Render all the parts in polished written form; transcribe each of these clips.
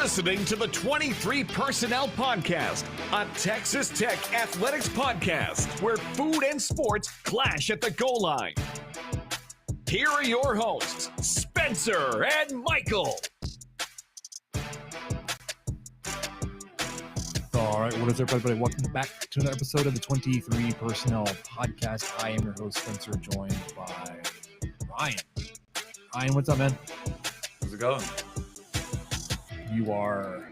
listening to the 23 Personnel Podcast, a Texas Tech athletics podcast where food and sports clash at the goal line. Here are your hosts, Spencer and Michael. All right, what is up, everybody? Welcome back to another episode of the 23 Personnel Podcast. I am your host, Spencer, joined by Ryan. Ryan, what's up, man? How's it going? You are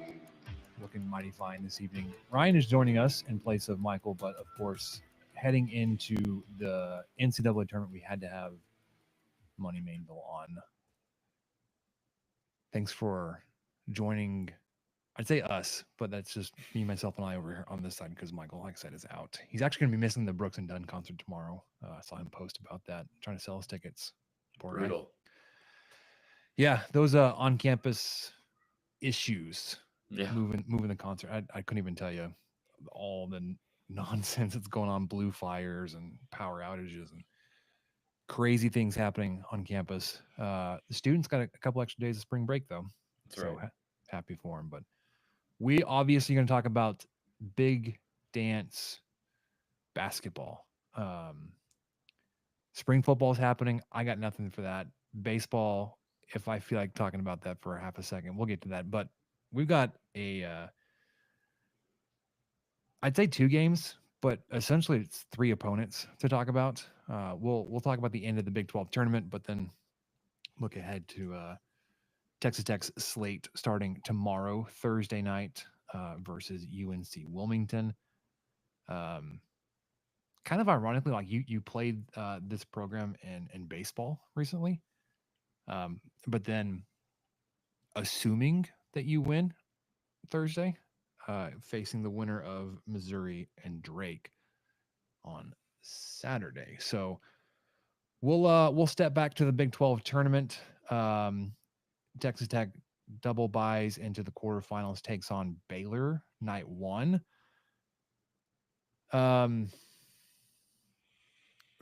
looking mighty fine this evening. Ryan is joining us in place of Michael, but of course, heading into the NCAA tournament, we had to have Money Mainville on. Thanks for joining. I'd say us, but that's just me, myself, and I over here on this side because Michael, like I said, is out. He's actually going to be missing the Brooks and Dunn concert tomorrow. I saw him post about that, trying to sell his tickets. Poor Brutal. guy. Yeah, those on-campus issues. Yeah. Moving the concert. I couldn't even tell you all the nonsense that's going on, blue fires and power outages and crazy things happening on campus. The students got a couple extra days of spring break though. That's right. Happy for them. But we obviously going to talk about big dance basketball. Spring football is happening. I got nothing for that. Baseball, if I feel like talking about that for half a second, we'll get to that. But we've got I'd say 2 games, but essentially it's 3 opponents to talk about. We'll talk about the end of the Big 12 tournament, but then look ahead to Texas Tech's slate starting tomorrow, Thursday night, versus UNC Wilmington. Kind of ironically, like you played this program in baseball recently, but then assuming that you win Thursday, facing the winner of Missouri and Drake on Saturday. So we'll step back to the Big 12 tournament. Texas Tech double buys into the quarterfinals, takes on Baylor night 1.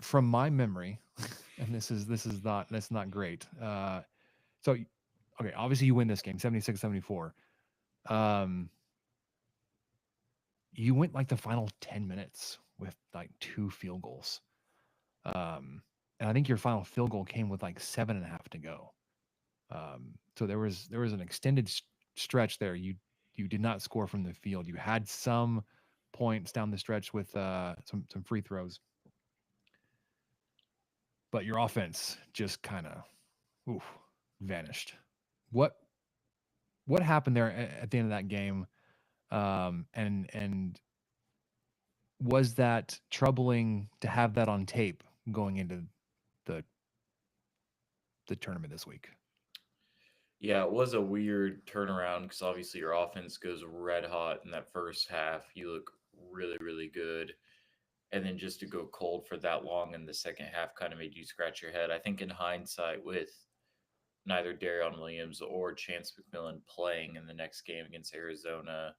From my memory, and this is not great. So okay, obviously you win this game 76-74. You went like the final 10 minutes with like 2 field goals. And I think your final field goal came with like 7.5 to go. So there was an extended stretch there. You did not score from the field. You had some points down the stretch with some free throws, but your offense just kind of vanished. What happened there at the end of that game? And was that troubling to have that on tape going into the tournament this week? Yeah, it was a weird turnaround because obviously your offense goes red hot in that first half. You look really, really good. And then just to go cold for that long in the second half kind of made you scratch your head. I think in hindsight, with neither Darion Williams or Chance McMillan playing in the next game against Arizona,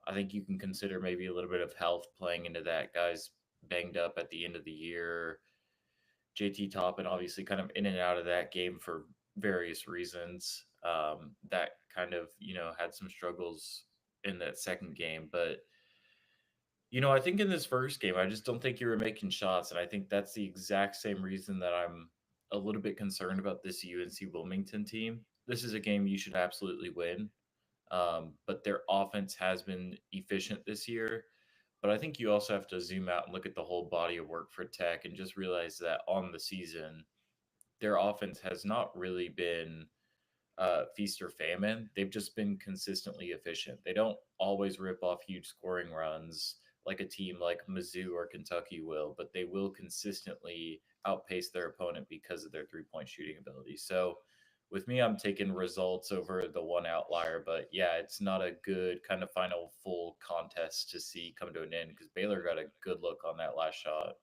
I think you can consider maybe a little bit of health playing into that. Guys banged up at the end of the year. JT Toppin obviously kind of in and out of that game for various reasons. That kind of, had some struggles in that second game. But, I think in this first game, I just don't think you were making shots. And I think that's the exact same reason that I'm a little bit concerned about this UNC Wilmington team. This is a game you should absolutely win. But their offense has been efficient this year. But I think you also have to zoom out and look at the whole body of work for Tech and just realize that on the season, their offense has not really been feast or famine. They've just been consistently efficient. They don't always rip off huge scoring runs like a team like Mizzou or Kentucky will, but they will consistently outpace their opponent because of their three-point shooting ability. So with me, I'm taking results over the one outlier, but yeah, it's not a good kind of final full contest to see come to an end because Baylor got a good look on that last shot.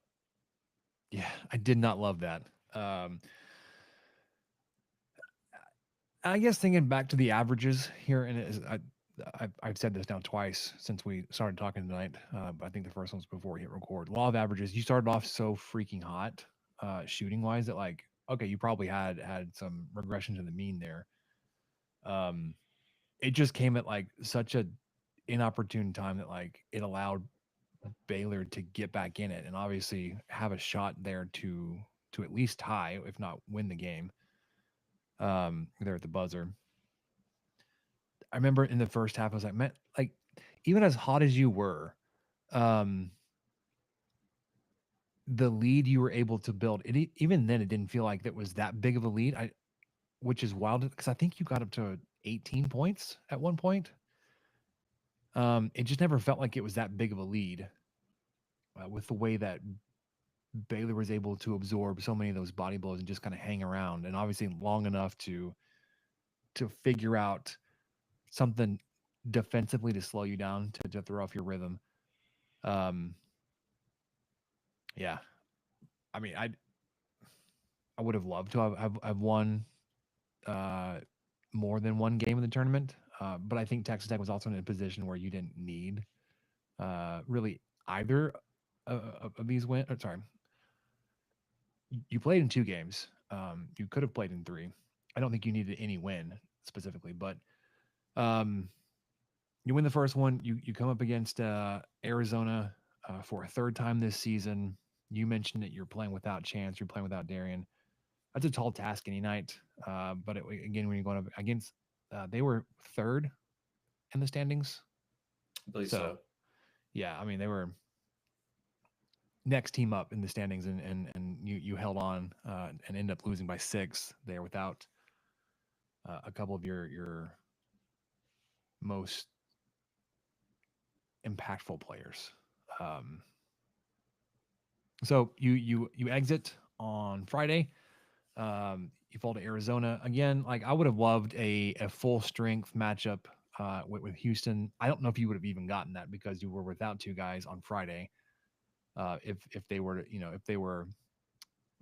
Yeah, I did not love that. I guess thinking back to the averages here, and I've said this now twice since we started talking tonight, but I think the first one was before we hit record. Law of averages, you started off so freaking hot shooting-wise that, like, okay, you probably had some regression to the mean there. it just came at like such a inopportune time that like it allowed Baylor to get back in it and obviously have a shot there to at least tie, if not win the game. There at the buzzer. I remember in the first half, I was like, man, like even as hot as you were, um, the lead you were able to build, even then, it didn't feel like that was that big of a lead. Which is wild because I think you got up to 18 points at one point. It just never felt like it was that big of a lead with the way that Baylor was able to absorb so many of those body blows and just kind of hang around, and obviously long enough to figure out something defensively to slow you down to throw off your rhythm. Um, yeah, I mean, I would have loved to have won uh, more than one game in the tournament, but I think Texas Tech was also in a position where you didn't need really either of these win. Sorry, you played in 2 games. You could have played in 3. I don't think you needed any win specifically, but um, you win the first one. You come up against Arizona for a third time this season. You mentioned that you're playing without Chance. You're playing without Darian. That's a tall task any night. But again, when you're going up against, they were third in the standings. I believe so. Yeah, I mean they were next team up in the standings, and you held on and ended up losing by 6 there without a couple of your most impactful players. So you exit on Friday. You fall to Arizona again. Like I would have loved a full strength matchup with Houston. I don't know if you would have even gotten that because you were without 2 guys on Friday. If they were if they were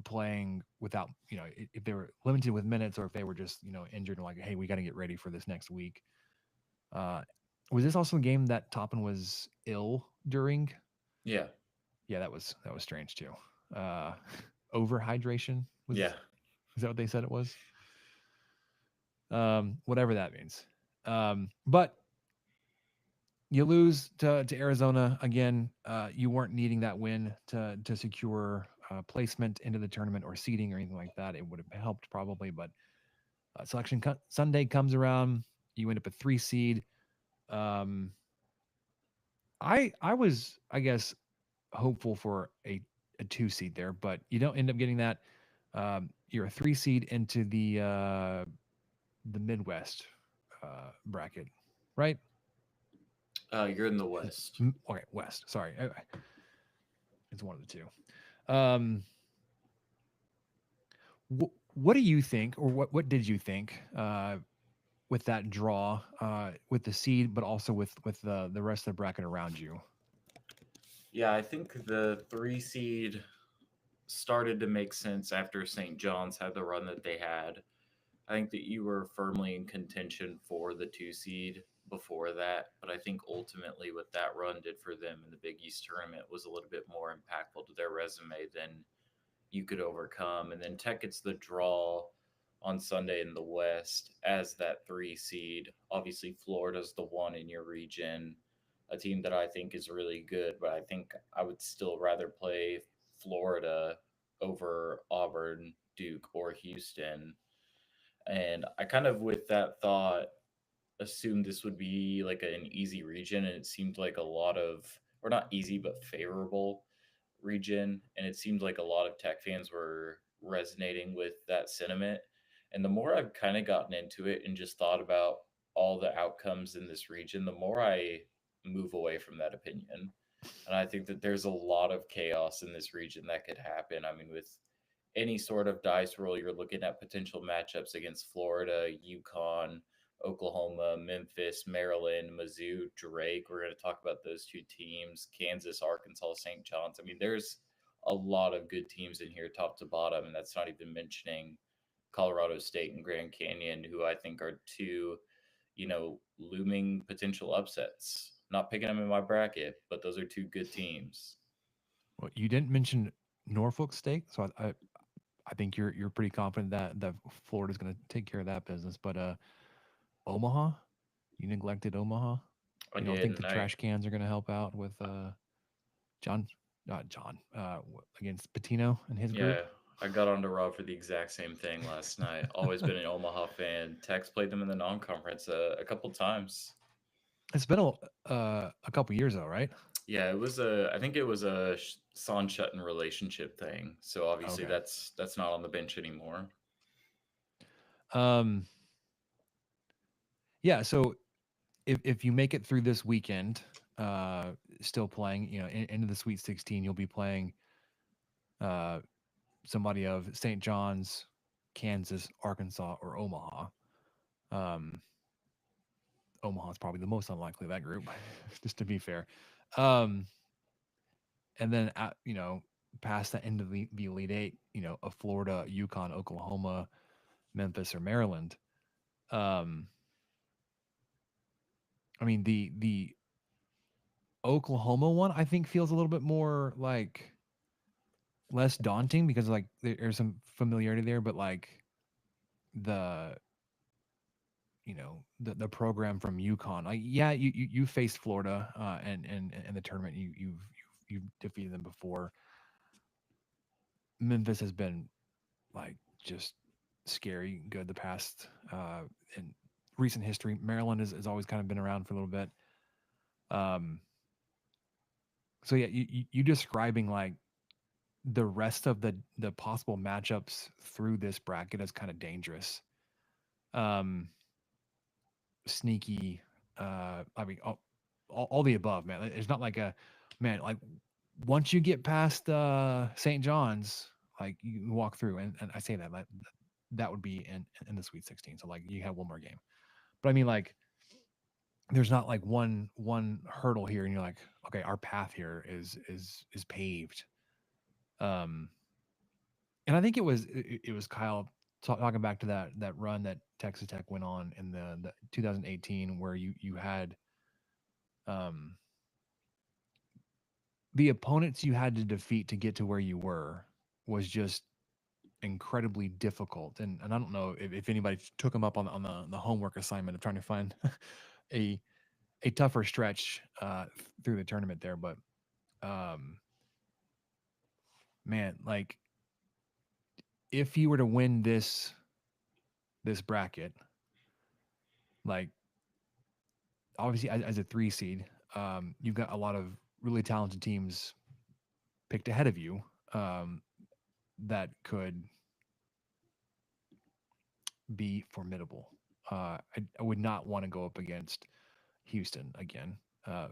playing without if they were limited with minutes or if they were just injured and like, hey, we got to get ready for this next week. Was this also a game that Toppin was ill during? Yeah. That was strange too. Overhydration was. Yeah. Is that what they said it was? Whatever that means. But you lose to Arizona again. You weren't needing that win to secure placement into the tournament or seeding or anything like that. It would have helped probably, but selection Sunday comes around. You end up a 3 seed. I was, I guess, hopeful for a 2 seed there, but you don't end up getting that. You're a 3 seed into the Midwest bracket, right? You're in the West. Okay, West. Sorry, it's one of the two. What do you think, or what did you think with that draw, with the seed, but also with the rest of the bracket around you? Yeah, I think the 3 seed started to make sense after St. John's had the run that they had. I think that you were firmly in contention for the 2 seed before that, but I think ultimately what that run did for them in the Big East tournament was a little bit more impactful to their resume than you could overcome. And then Tech gets the draw on Sunday in the West as that 3 seed. Obviously, Florida's the one in your region, a team that I think is really good, but I think I would still rather play Florida over Auburn, Duke, or Houston. And I kind of, with that thought, assumed this would be like an easy region. And it seemed like a lot of, or not easy, but favorable region. And it seemed like a lot of Tech fans were resonating with that sentiment. And the more I've kind of gotten into it and just thought about all the outcomes in this region, the more I move away from that opinion. And I think that there's a lot of chaos in this region that could happen. I mean, with any sort of dice roll, you're looking at potential matchups against Florida, UConn, Oklahoma, Memphis, Maryland, Mizzou, Drake. We're going to talk about those 2 teams, Kansas, Arkansas, St. John's. I mean, there's a lot of good teams in here, top to bottom, and that's not even mentioning Colorado State and Grand Canyon, who I think are 2, looming potential upsets. Not picking them in my bracket, but those are 2 good teams. Well, you didn't mention Norfolk State, so I think you're pretty confident that Florida's going to take care of that business. But Omaha, You neglected Omaha. I You don't did, think the and trash cans are going to help out with John against Patino and his group? yeah, I got on to Rob for the exact same thing last night. Always been an Omaha fan. Tex played them in the non-conference a couple times. It's been a couple years though, right? Yeah, it was a. I think it was a Son Sutton relationship thing. So obviously Okay. that's not on the bench anymore. Um. Yeah. So if you make it through this weekend, still playing, into the Sweet 16, you'll be playing uh somebody of St. John's, Kansas, Arkansas, or Omaha. Um, Omaha's probably the most unlikely of that group, just to be fair. Um, and then past the end of the Elite Eight, a Florida, Yukon, Oklahoma, Memphis, or Maryland. Um, I mean the Oklahoma one I think feels a little bit more like less daunting because like there's some familiarity there, but like the the program from Yukon, like yeah, you faced Florida and the tournament, you've defeated them before. Memphis has been like just scary good the past in recent history. Maryland has always kind of been around for a little bit. Um, so yeah, you describing like the rest of the possible matchups through this bracket is kind of dangerous. Um, Sneaky. I mean, all the above, man. It's not like a man like once you get past St. John's, like you can walk through, and I say that like that would be in the Sweet 16. So like you have one more game, but I mean like there's not like one hurdle here, and you're like, okay, our path here is paved. Um, and I think it was Kyle talking back to that run that Texas Tech went on in the 2018 where you had um the opponents you had to defeat to get to where you were was just incredibly difficult. And I don't know if anybody took them up on the homework assignment of trying to find a a tougher stretch through the tournament there, but um man, like if you were to win this bracket, like obviously as a 3 seed, you've got a lot of really talented teams picked ahead of you, that could be formidable. I would not want to go up against Houston again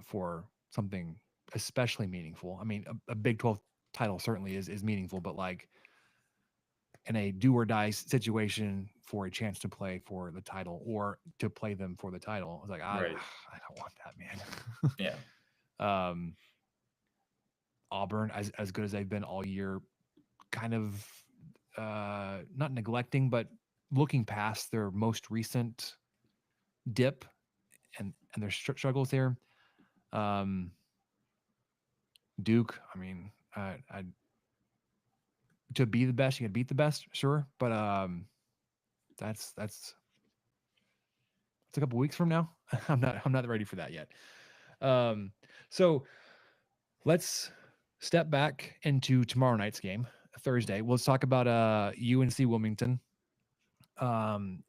for something especially meaningful. I mean, a Big 12 title certainly is meaningful, but like in a do or die situation for a chance to play for the title or to play them for the title, I was like, Right. I don't want that, Yeah. man. Auburn, as good as they've been all year, kind of not neglecting, but looking past their most recent dip and their struggles there. Um, Duke, I mean, I to be the best, you can beat the best, sure, but that's a couple weeks from now. I'm not ready for that yet. Um, so let's step back into tomorrow night's game, Thursday. Let's talk about UNC Wilmington.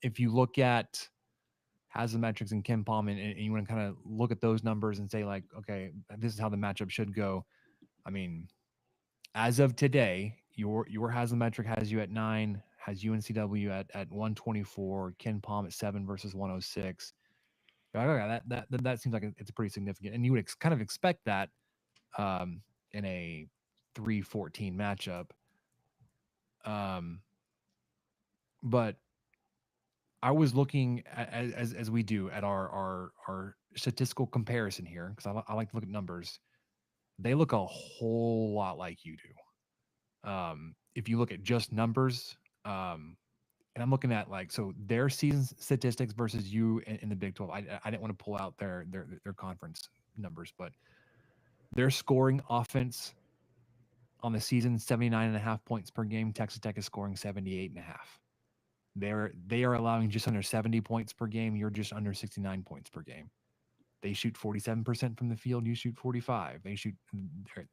If you look at Haslametrics and Ken Palm, and you want to kind of look at those numbers and say like, okay, this is how the matchup should go. I mean, as of today, your Haslametric has you at 9, has UNCW at 124, Ken Palm at 7 versus 106. Okay, that seems like it's pretty significant, and you would kind of expect that in a 3-14 matchup. But I was looking at, as we do at our statistical comparison here because I like to look at numbers. They look a whole lot like you do. If you look at just numbers, and I'm looking at like so their season statistics versus you in the Big 12. I didn't want to pull out their conference numbers, but their scoring offense on the season 79.5 points per game. Texas Tech is scoring 78.5. They are allowing just under 70 points per game. You're just under 69 points per game. They shoot 47% from the field. You shoot 45. They shoot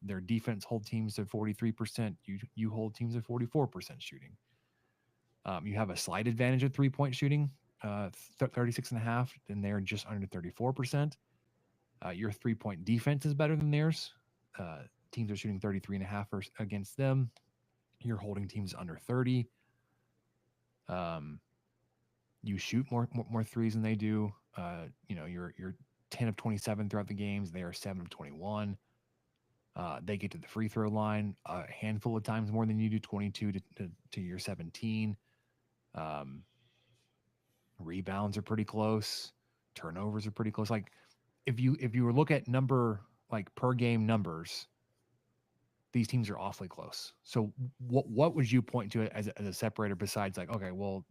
their defense hold teams to 43%. You hold teams at 44% shooting. You have a slight advantage of 3-point shooting, 36.5, and they're just under 34%. Your 3-point defense is better than theirs. Teams are shooting 33.5 against them. You're holding teams under 30. You shoot more threes than they do. You're 10 of 27 throughout the games. They are 7 of 21. They get to the free throw line a handful of times more than you do, 22 to your 17. Rebounds are pretty close. Turnovers are pretty close. Like if you were look at number like per game numbers, these teams are awfully close. So what would you point to as a separator besides like, okay, well,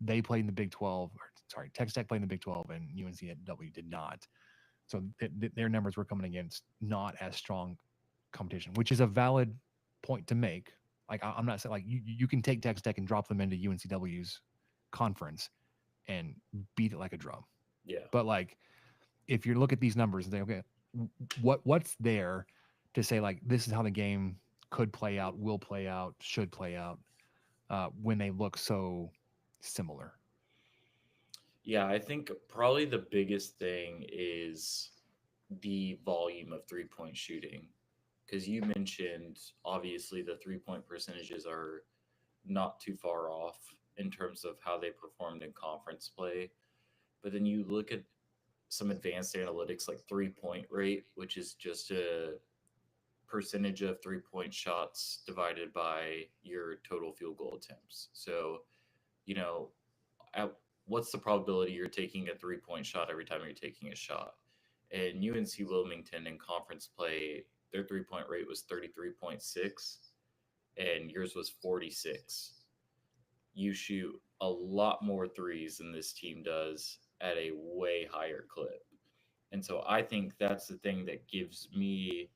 they played in the Big 12, or sorry, Texas Tech played in the Big 12 and UNCW did not. So their numbers were coming against not as strong competition, which is a valid point to make. Like I'm not saying like you can take Texas Tech and drop them into UNCW's conference and beat it like a drum. Yeah. But like if you look at these numbers and say, okay, what's there to say like this is how the game could play out, will play out, should play out when they look so similar? Yeah, I think probably the biggest thing is the volume of 3-point shooting. Because you mentioned obviously the 3-point percentages are not too far off in terms of how they performed in conference play. But then you look at some advanced analytics like 3-point rate, which is just a percentage of 3-point shots divided by your total field goal attempts. So, you know, at, what's the probability you're taking a 3-point shot every time you're taking a shot? And UNC Wilmington in conference play, their 3-point rate was 33.6 and yours was 46. You shoot a lot more threes than this team does at a way higher clip. And so I think that's the thing that gives me,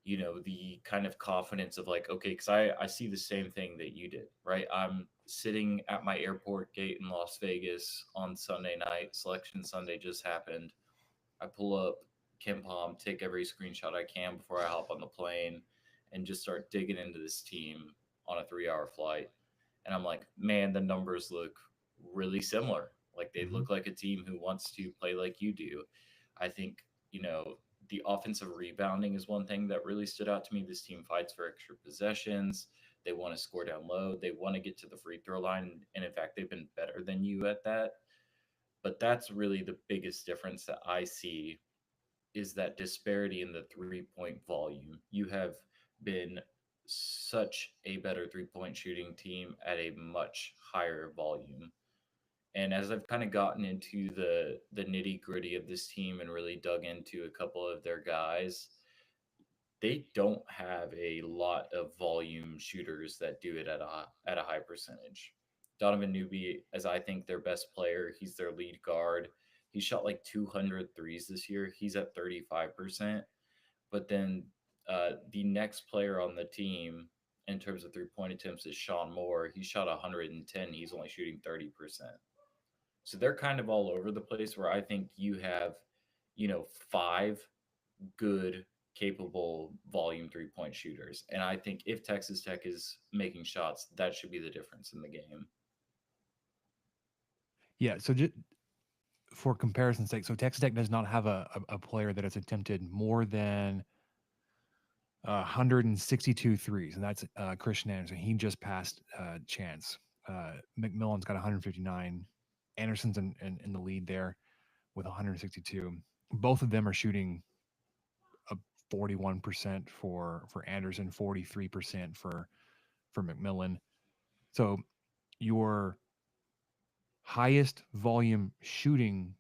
the kind of confidence of like, okay, because I see the same thing that you did, right? I'm sitting at my airport gate in Las Vegas on Sunday night. Selection Sunday just happened. I pull up KenPom, take every screenshot I can before I hop on the plane and just start digging into this team on a 3-hour flight. And I'm like, man, the numbers look really similar. Like they look like a team who wants to play like you do. I think, the offensive rebounding is one thing that really stood out to me. This team fights for extra possessions. They want to score down low. They want to get to the free throw line. And in fact, they've been better than you at that. But that's really the biggest difference that I see is that disparity in the 3-point volume. You have been such a better 3-point shooting team at a much higher volume. And as I've kind of gotten into the nitty gritty of this team and really dug into a couple of their guys, they don't have a lot of volume shooters that do it at a high percentage. Donovan Newby, as I think their best player, he's their lead guard. He shot like 200 threes this year. He's at 35%. But then the next player on the team in terms of 3-point attempts is Sean Moore. He shot 110. He's only shooting 30%. So they're kind of all over the place where I think you have, 5 good, capable volume 3-point shooters. And I think if Texas Tech is making shots, that should be the difference in the game. Yeah. So just for comparison's sake, so Texas Tech does not have a player that has attempted more than 162 threes, and that's Christian Anderson. He just passed Chance. McMillan's got 159. Anderson's in the lead there with 162. Both of them are shooting a 41% for Anderson, 43% for McMillan. So your highest volume shooting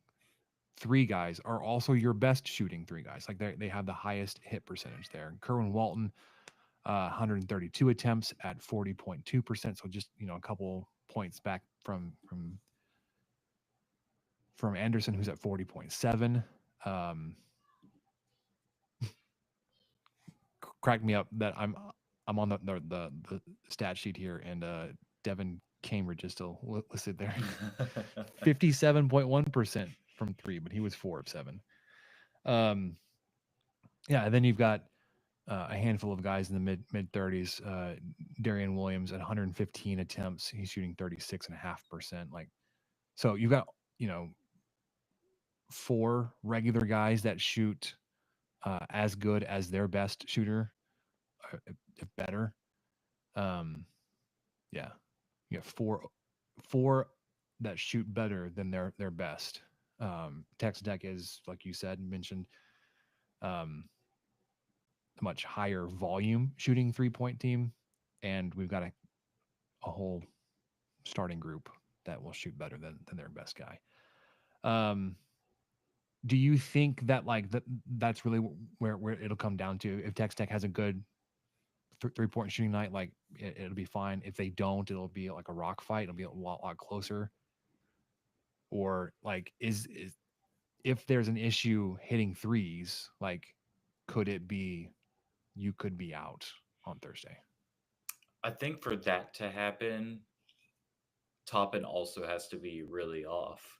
3 guys are also your best shooting 3 guys. Like they have the highest hit percentage there. Kerwin Walton, 132 attempts at 40.2%. So just a couple points back from Anderson, who's at 40.7. Cracked me up that I'm on the stat sheet here, and Devin Cambridge is still listed there. 57.1% from three, but he was 4 of 7. Yeah, and then you've got a handful of guys in the mid 30s. Darian Williams at 115 attempts, he's shooting 36.5%. Like, so you've got 4 regular guys that shoot as good as their best shooter, if better. Yeah, you have four that shoot better than their best. Texas Tech is, like you said, mentioned, um, a much higher volume shooting 3-point team, and we've got a whole starting group that will shoot better than their best guy. Do you think that that's really where it'll come down to? If Texas Tech has a good 3-point shooting night, like it'll be fine. If they don't, it'll be like a rock fight. It'll be a lot closer. Or like is if there's an issue hitting threes, like could it be you could be out on Thursday? I think for that to happen, Toppin also has to be really off.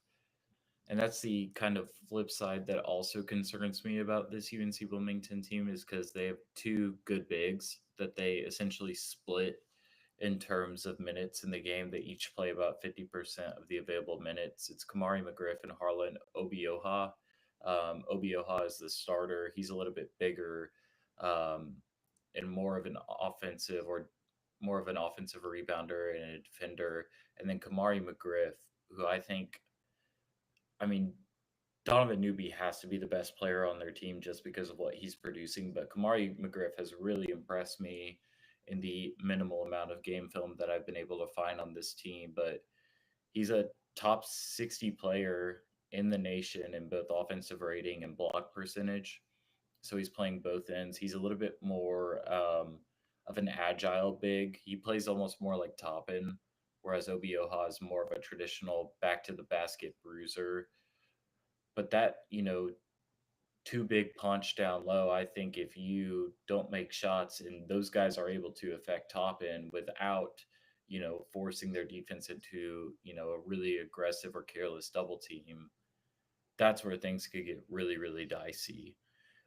And that's the kind of flip side that also concerns me about this UNC Wilmington team is because they have 2 good bigs that they essentially split in terms of minutes in the game. They each play about 50% of the available minutes. It's Kamari McGriff and Harlan Obioha. Obioha is the starter. He's a little bit bigger um, and more of an offensive rebounder and a defender. And then Kamari McGriff, who I mean, Donovan Newby has to be the best player on their team just because of what he's producing. But Kamari McGriff has really impressed me in the minimal amount of game film that I've been able to find on this team. But he's a top 60 player in the nation in both offensive rating and block percentage. So he's playing both ends. He's a little bit more of an agile big. He plays almost more like Toppin, whereas Obioha is more of a traditional back to the basket bruiser. But that, 2 big punch down low, I think if you don't make shots and those guys are able to affect Toppin without, forcing their defense into, a really aggressive or careless double team, that's where things could get really, really dicey.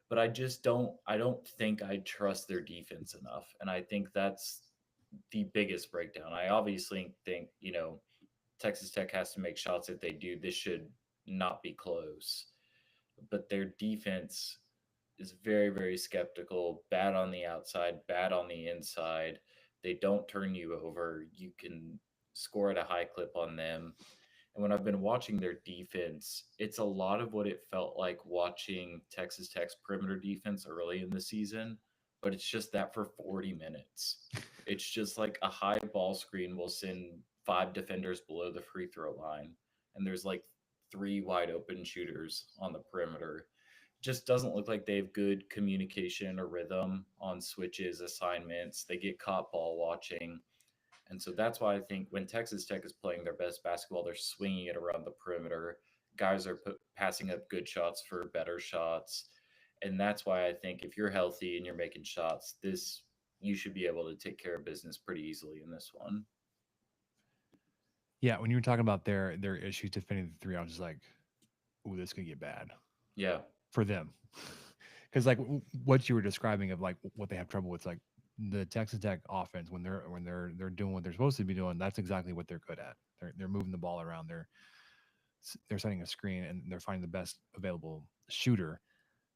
But I don't think I trust their defense enough. And I think that's the biggest breakdown. I obviously think, Texas Tech has to make shots. If they do, this should not be close. But their defense is very, very skeptical, bad on the outside, bad on the inside. They don't turn you over. You can score at a high clip on them. And when I've been watching their defense, it's a lot of what it felt like watching Texas Tech's perimeter defense early in the season, but it's just that for 40 minutes. It's just like a high ball screen will send 5 defenders below the free throw line, and there's like 3 wide open shooters on the perimeter. Just doesn't look like they have good communication or rhythm on switches, assignments. They get caught ball watching. And so that's why I think when Texas Tech is playing their best basketball, they're swinging it around the perimeter. Guys are passing up good shots for better shots. And that's why I think if you're healthy and you're making shots, you should be able to take care of business pretty easily in this one. Yeah, when you were talking about their issues defending the three, I was just like, "Ooh, this could get bad." Yeah, for them, because like what you were describing of like what they have trouble with, like the Texas Tech offense when they're doing what they're supposed to be doing, that's exactly what they're good at. They're moving the ball around. They're setting a screen and they're finding the best available shooter.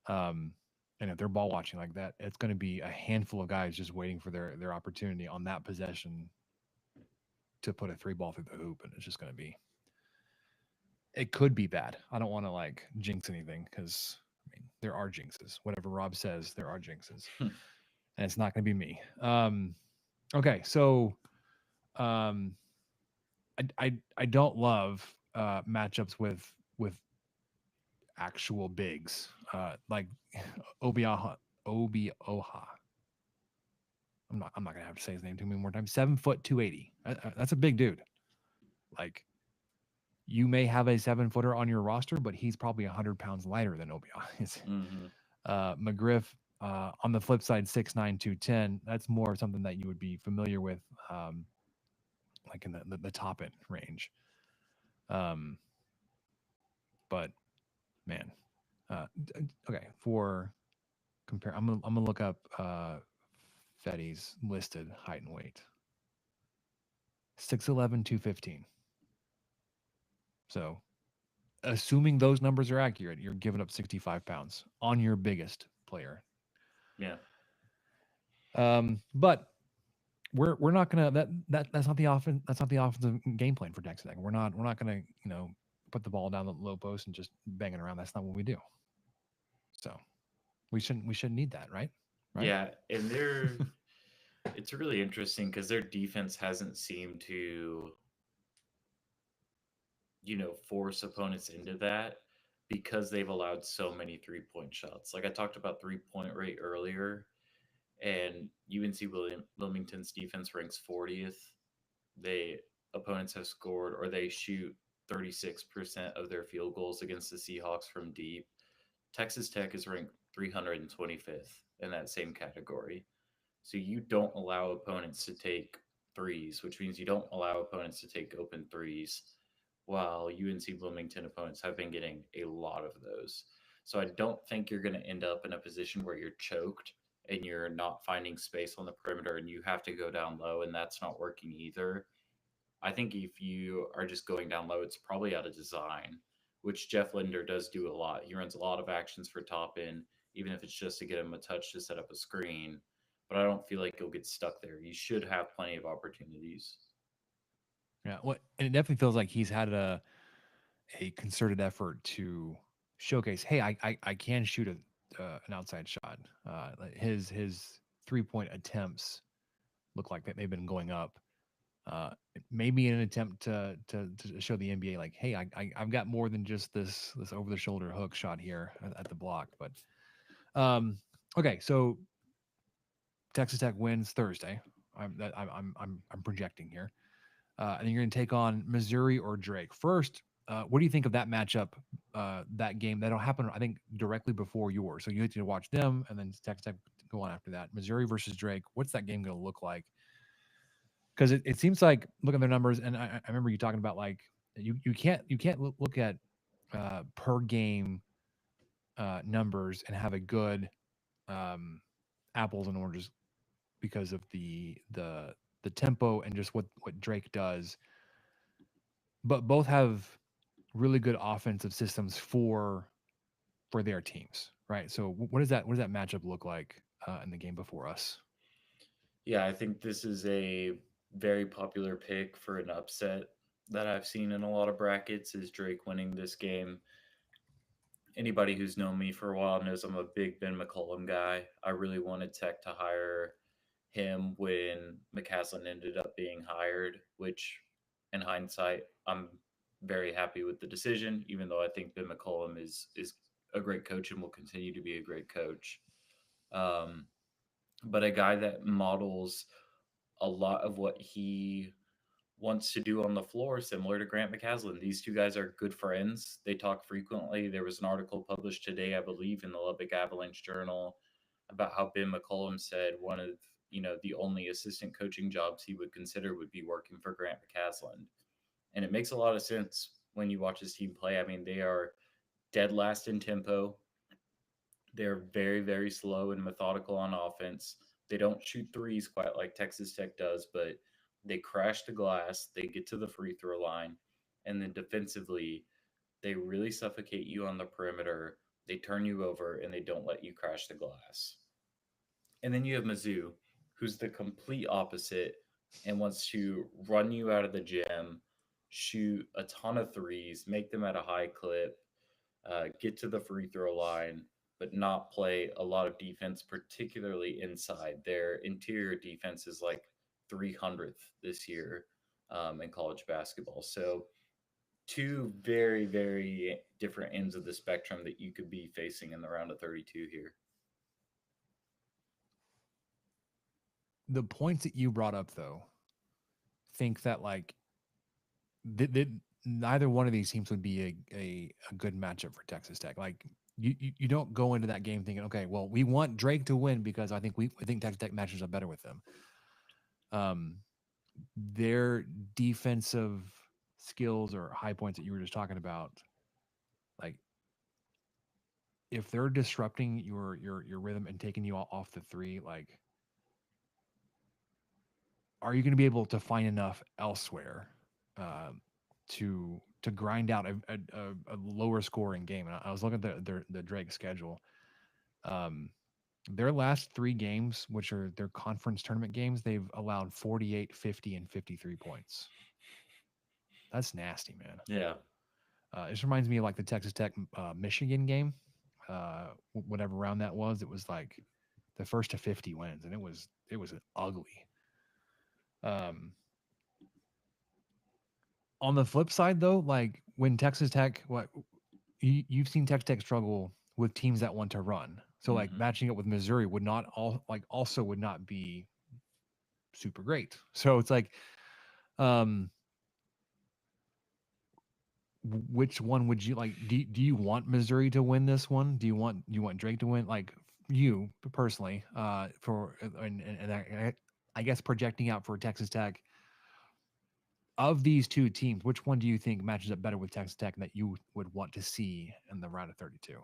Um, and if they're ball watching like that, it's going to be a handful of guys just waiting for their opportunity on that possession to put a 3 ball through the hoop, and it's just going to be. It could be bad. I don't want to like jinx anything because I mean there are jinxes. Whatever Rob says, there are jinxes, and it's not going to be me. Okay, so um, I don't love matchups with actual bigs like Obioha. Obioha. I'm not gonna have to say his name too many more times. 7 foot 280. That's a big dude. Like you may have a 7-footer on your roster, but he's probably 100 pounds lighter than Obioha is. McGriff, on the flip side, 6'9", 210. That's more something that you would be familiar with like in the top end range. But man, okay. For compare, I'm gonna look up Fetty's listed height and weight. 6'11", 215. So, assuming those numbers are accurate, you're giving up 65 pounds on your biggest player. Yeah. But we're not gonna that's not the offensive game plan for Texas Tech. We're not gonna put the ball down the low post and just bang it around. That's not what we do. So we shouldn't need that, right? Yeah, and it's really interesting because their defense hasn't seemed to force opponents into that because they've allowed so many 3-point shots. Like I talked about 3-point rate earlier, and Wilmington's defense ranks 40th. Opponents have scored, or they shoot 36% of their field goals against the Seahawks from deep. Texas Tech is ranked 325th in that same category. So you don't allow opponents to take threes, which means you don't allow opponents to take open threes, while UNC Wilmington opponents have been getting a lot of those. So I don't think you're going to end up in a position where you're choked and you're not finding space on the perimeter and you have to go down low, and that's not working either. I think if you are just going down low, it's probably out of design, which Jeff Linder does do a lot. He runs a lot of actions for top end, even if it's just to get him a touch to set up a screen. But I don't feel like he'll get stuck there. You should have plenty of opportunities. Yeah. And it definitely feels like he's had a concerted effort to showcase, hey, I can shoot an outside shot. His 3-point attempts look like that they've been going up. Maybe in an attempt to show the NBA, like, hey, I've got more than just this over the shoulder hook shot here at the block. But okay, so Texas Tech wins Thursday. I'm projecting here, and then you're going to take on Missouri or Drake. First, what do you think of that matchup? That game that'll happen, I think, directly before yours. So you have to watch them, and then Texas Tech go on after that. Missouri versus Drake. What's that game going to look like? Because it seems like, look at their numbers, and I remember you talking about, like, you can't look at per game numbers and have a good apples and oranges because of the tempo and just what Drake does. But both have really good offensive systems for their teams, right? So what does that matchup look like in the game before us? Yeah, I think this is a very popular pick for an upset that I've seen in a lot of brackets is Drake winning this game. Anybody who's known me for a while knows I'm a big Ben McCollum guy. I really wanted Tech to hire him when McCaslin ended up being hired, which in hindsight, I'm very happy with the decision, even though I think Ben McCollum is a great coach and will continue to be a great coach. But a guy that models a lot of what he wants to do on the floor, similar to Grant McCaslin. These two guys are good friends. They talk frequently. There was an article published today, I believe, in the Lubbock Avalanche Journal about how Ben McCollum said one of the only assistant coaching jobs he would consider would be working for Grant McCaslin. And it makes a lot of sense when you watch his team play. I mean, they are dead last in tempo. They're very, very slow and methodical on offense. They don't shoot threes quite like Texas Tech does, but they crash the glass, they get to the free throw line, and then defensively, they really suffocate you on the perimeter. They turn you over and they don't let you crash the glass. And then you have Mizzou, who's the complete opposite and wants to run you out of the gym, shoot a ton of threes, make them at a high clip, get to the free throw line, but not play a lot of defense, particularly inside. Their interior defense is like 300th this year in college basketball. So two very, very different ends of the spectrum that you could be facing in the round of 32 here. The points that you brought up, though, think that, like, neither one of these teams would be a good matchup for Texas Tech. Like, you don't go into that game thinking, okay, well, we want Drake to win because I think Texas Tech matches up better with them. their defensive skills or high points that you were just talking about, like if they're disrupting your rhythm and taking you off the three, like are you going to be able to find enough elsewhere to grind out a lower scoring game? And I was looking at the Drake schedule. Their last 3 games, which are their conference tournament games, they've allowed 48, 50, and 53 points. That's nasty, man. Yeah. This reminds me of like the Texas Tech Michigan game, whatever round that was. It was like the first to 50 wins, and it was ugly. On the flip side, though, like when Texas Tech, you've seen Texas Tech struggle with teams that want to run. So like matching up with Missouri would not also would not be super great. So it's like, which one would you like? Do you want Missouri to win this one? Do you want Drake to win? Like you personally, for and I guess projecting out for Texas Tech. Of these two teams, which one do you think matches up better with Texas Tech that you would want to see in the round of 32?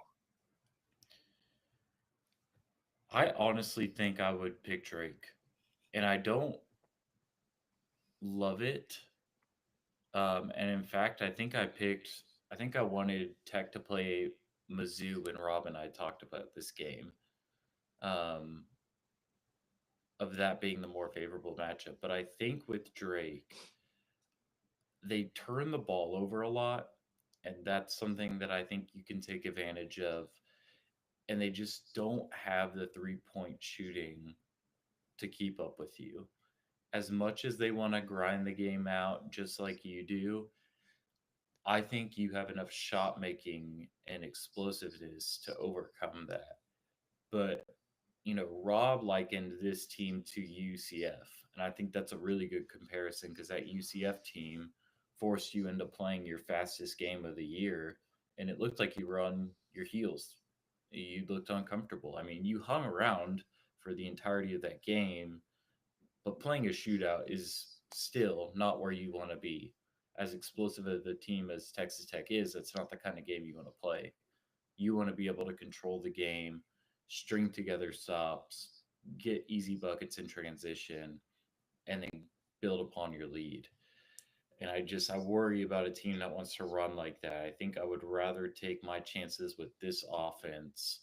I honestly think I would pick Drake, and I don't love it. And in fact, I think I wanted Tech to play Mizzou when Rob and I talked about this game, um, of that being the more favorable matchup. But I think with Drake, they turn the ball over a lot, and that's something that I think you can take advantage of. And they just don't have the 3-point shooting to keep up with you. As much as they want to grind the game out just like you do, I think you have enough shot making and explosiveness to overcome that. But, Rob likened this team to UCF. And I think that's a really good comparison because that UCF team forced you into playing your fastest game of the year. And it looked like you were on your heels. You looked uncomfortable. I mean, you hung around for the entirety of that game, but playing a shootout is still not where you want to be. As explosive of the team as Texas Tech is, that's not the kind of game you want to play. You want to be able to control the game, string together stops, get easy buckets in transition, and then build upon your lead. And I worry about a team that wants to run like that. I think I would rather take my chances with this offense,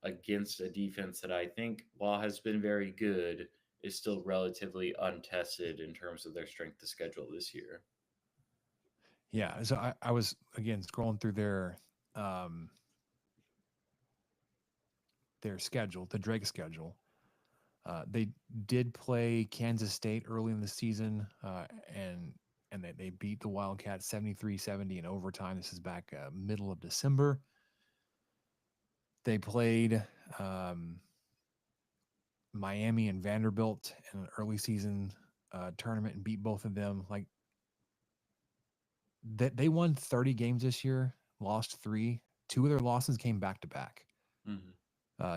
against a defense that I think, while has been very good, is still relatively untested in terms of their strength of schedule this year. Yeah, so I was again scrolling through their schedule, the Drake schedule. They did play Kansas State early in the season, and they beat the Wildcats 73-70 in overtime. This is back middle of December. They played Miami and Vanderbilt in an early season tournament and beat both of them. Like they won 30 games this year, lost 3. 2 of their losses came back to back.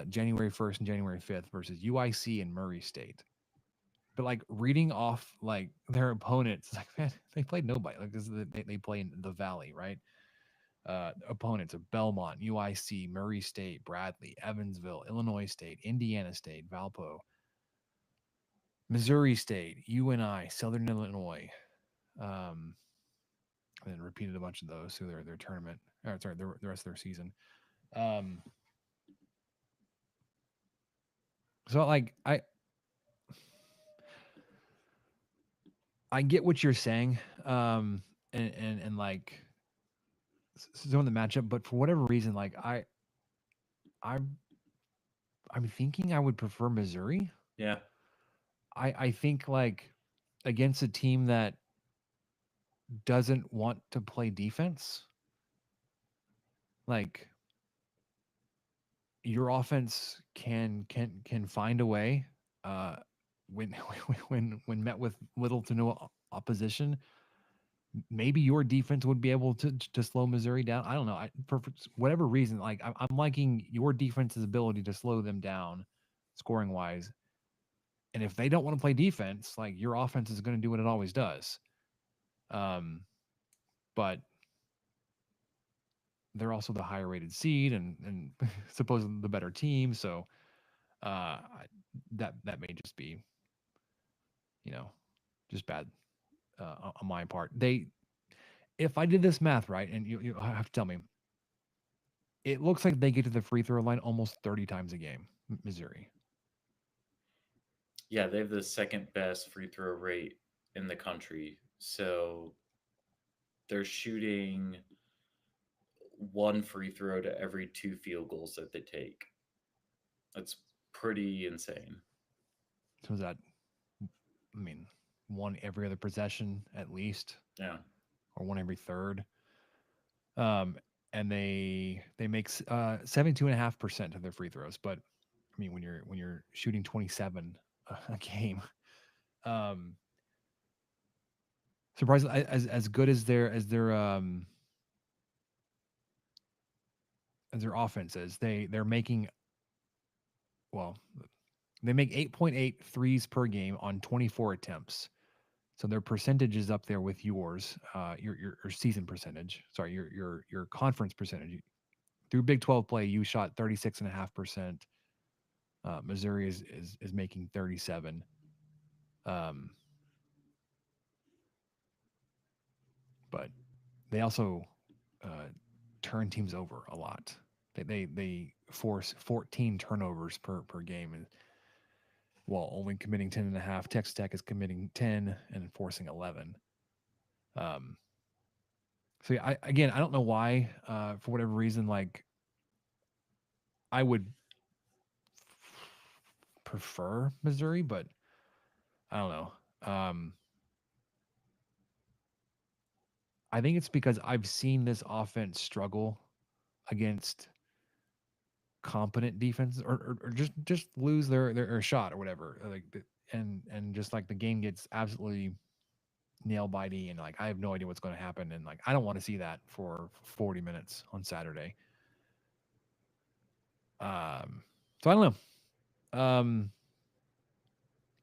January 1st and January 5th versus UIC and Murray State. But like reading off like their opponents, like man, they played nobody. Like this is they play in the Valley, right? Opponents of Belmont, UIC, Murray State, Bradley, Evansville, Illinois State, Indiana State, Valpo, Missouri State, UNI, Southern Illinois, and then repeated a bunch of those through their tournament. Or sorry, the rest of their season. So like I get what you're saying, and like some of the matchup, but for whatever reason, like I'm thinking I would prefer Missouri. Yeah. I think like against a team that doesn't want to play defense, like your offense can find a way when when met with little to no opposition. Maybe your defense would be able to slow Missouri down. I don't know. For whatever reason, like I'm liking your defense's ability to slow them down, scoring wise. And if they don't want to play defense, like your offense is going to do what it always does. But they're also the higher rated seed and supposedly the better team. So that may just be, just bad on my part. If I did this math right, and you have to tell me, it looks like they get to the free throw line almost 30 times a game, Missouri. Yeah, they have the second best free throw rate in the country. So they're shooting one free throw to every 2 field goals that they take. That's pretty insane. So is that, I mean, one every other possession at least, Yeah. or one every third. And they make 72.5% of their free throws. But I mean, when you're shooting 27 a game, um, surprisingly, as good as their offense is, they're making, well, they make 8.8 threes per game on 24 attempts. So their percentage is up there with yours, your season percentage. Sorry, your conference percentage. Through Big 12 play, you shot 36.5%. Missouri is making 37. But they also turn teams over a lot. They force 14 turnovers per game, and while only committing 10.5, Texas Tech is committing 10 and forcing 11. So yeah, I don't know why. For whatever reason, like I would prefer Missouri, but I don't know. I think it's because I've seen this offense struggle against competent defense, or just lose their shot or whatever. And just like the game gets absolutely nail bitey, and like I have no idea what's going to happen, and like I don't want to see that for 40 minutes on Saturday. So I don't know.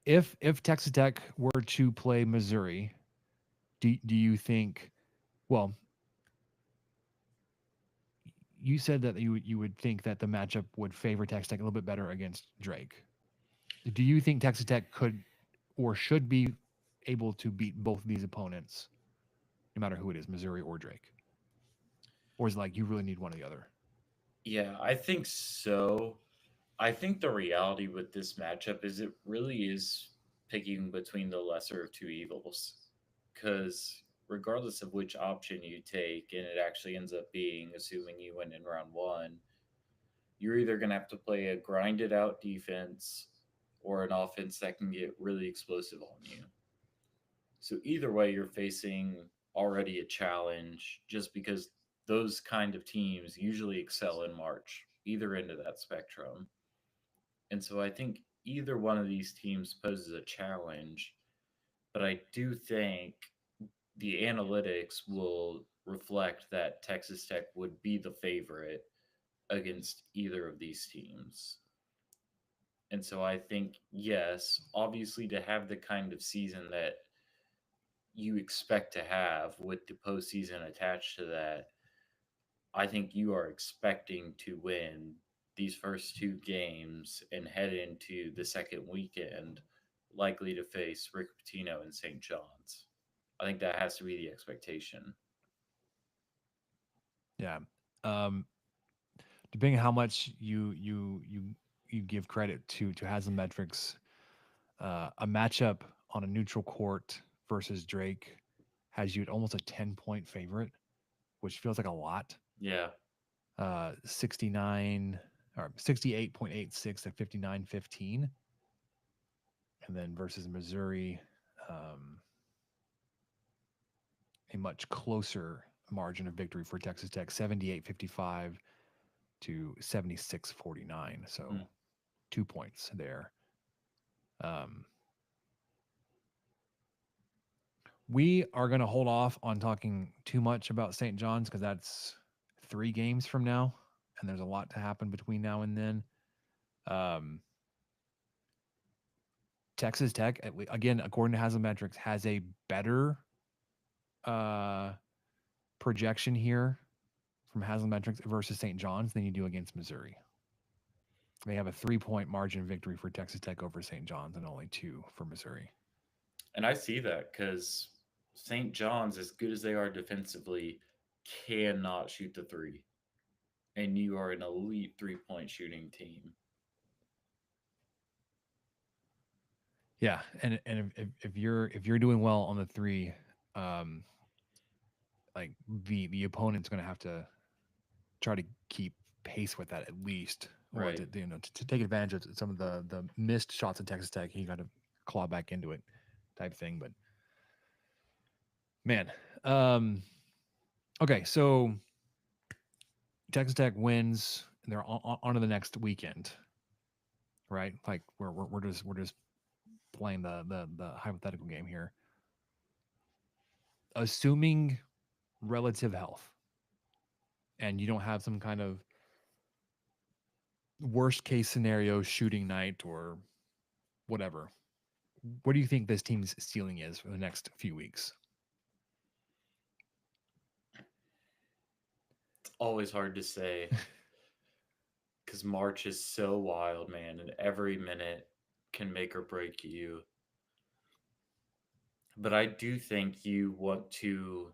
If Texas Tech were to play Missouri, do you think? Well, you said that you would think that the matchup would favor Texas Tech a little bit better against Drake. Do you think Texas Tech could or should be able to beat both of these opponents, no matter who it is, Missouri or Drake? Or is it like you really need one or the other? Yeah, I think so. I think the reality with this matchup is it really is picking between the lesser of two evils. Because regardless of which option you take, and it actually ends up being, assuming you win in round one, you're either going to have to play a grinded out defense or an offense that can get really explosive on you. So either way, you're facing already a challenge just because those kind of teams usually excel in March, either end of that spectrum. And so I think either one of these teams poses a challenge, but I do think the analytics will reflect that Texas Tech would be the favorite against either of these teams. And so I think, yes, obviously to have the kind of season that you expect to have with the postseason attached to that, I think you are expecting to win these first two games and head into the second weekend likely to face Rick Pitino and St. John's. I think that has to be the expectation. Yeah. Um, Depending on how much you give credit to Haslametrics, a matchup on a neutral court versus Drake has you at almost a 10-point favorite, which feels like a lot. Yeah. 69 or 68.86 to 59.15. And then versus Missouri, a much closer margin of victory for Texas Tech, 78.55 to 76.49. So Mm. 2 points there. We are going to hold off on talking too much about St. John's because that's 3 games from now, and there's a lot to happen between now and then. Um, Texas Tech, again, according to Haslametrics, has a better projection here from Haslametrics versus St. John's than you do against Missouri. They have a 3-point margin victory for Texas Tech over St. John's and only 2 for Missouri. And I see that because St. John's, as good as they are defensively, cannot shoot the three. And you are an elite 3-point shooting team. Yeah, and if you're doing well on the three, like the opponent's going to have to try to keep pace with that at least, or Right. to take advantage of some of the missed shots at Texas Tech. He got to claw back into it, type thing. But man, okay, so Texas Tech wins. And they're on to the next weekend, right? Like we're just playing the hypothetical game here. Assuming relative health, and you don't have some kind of worst case scenario shooting night or whatever, what do you think this team's ceiling is for the next few weeks? It's always hard to say because March is so wild, man, and every minute can make or break you. But I do think you want to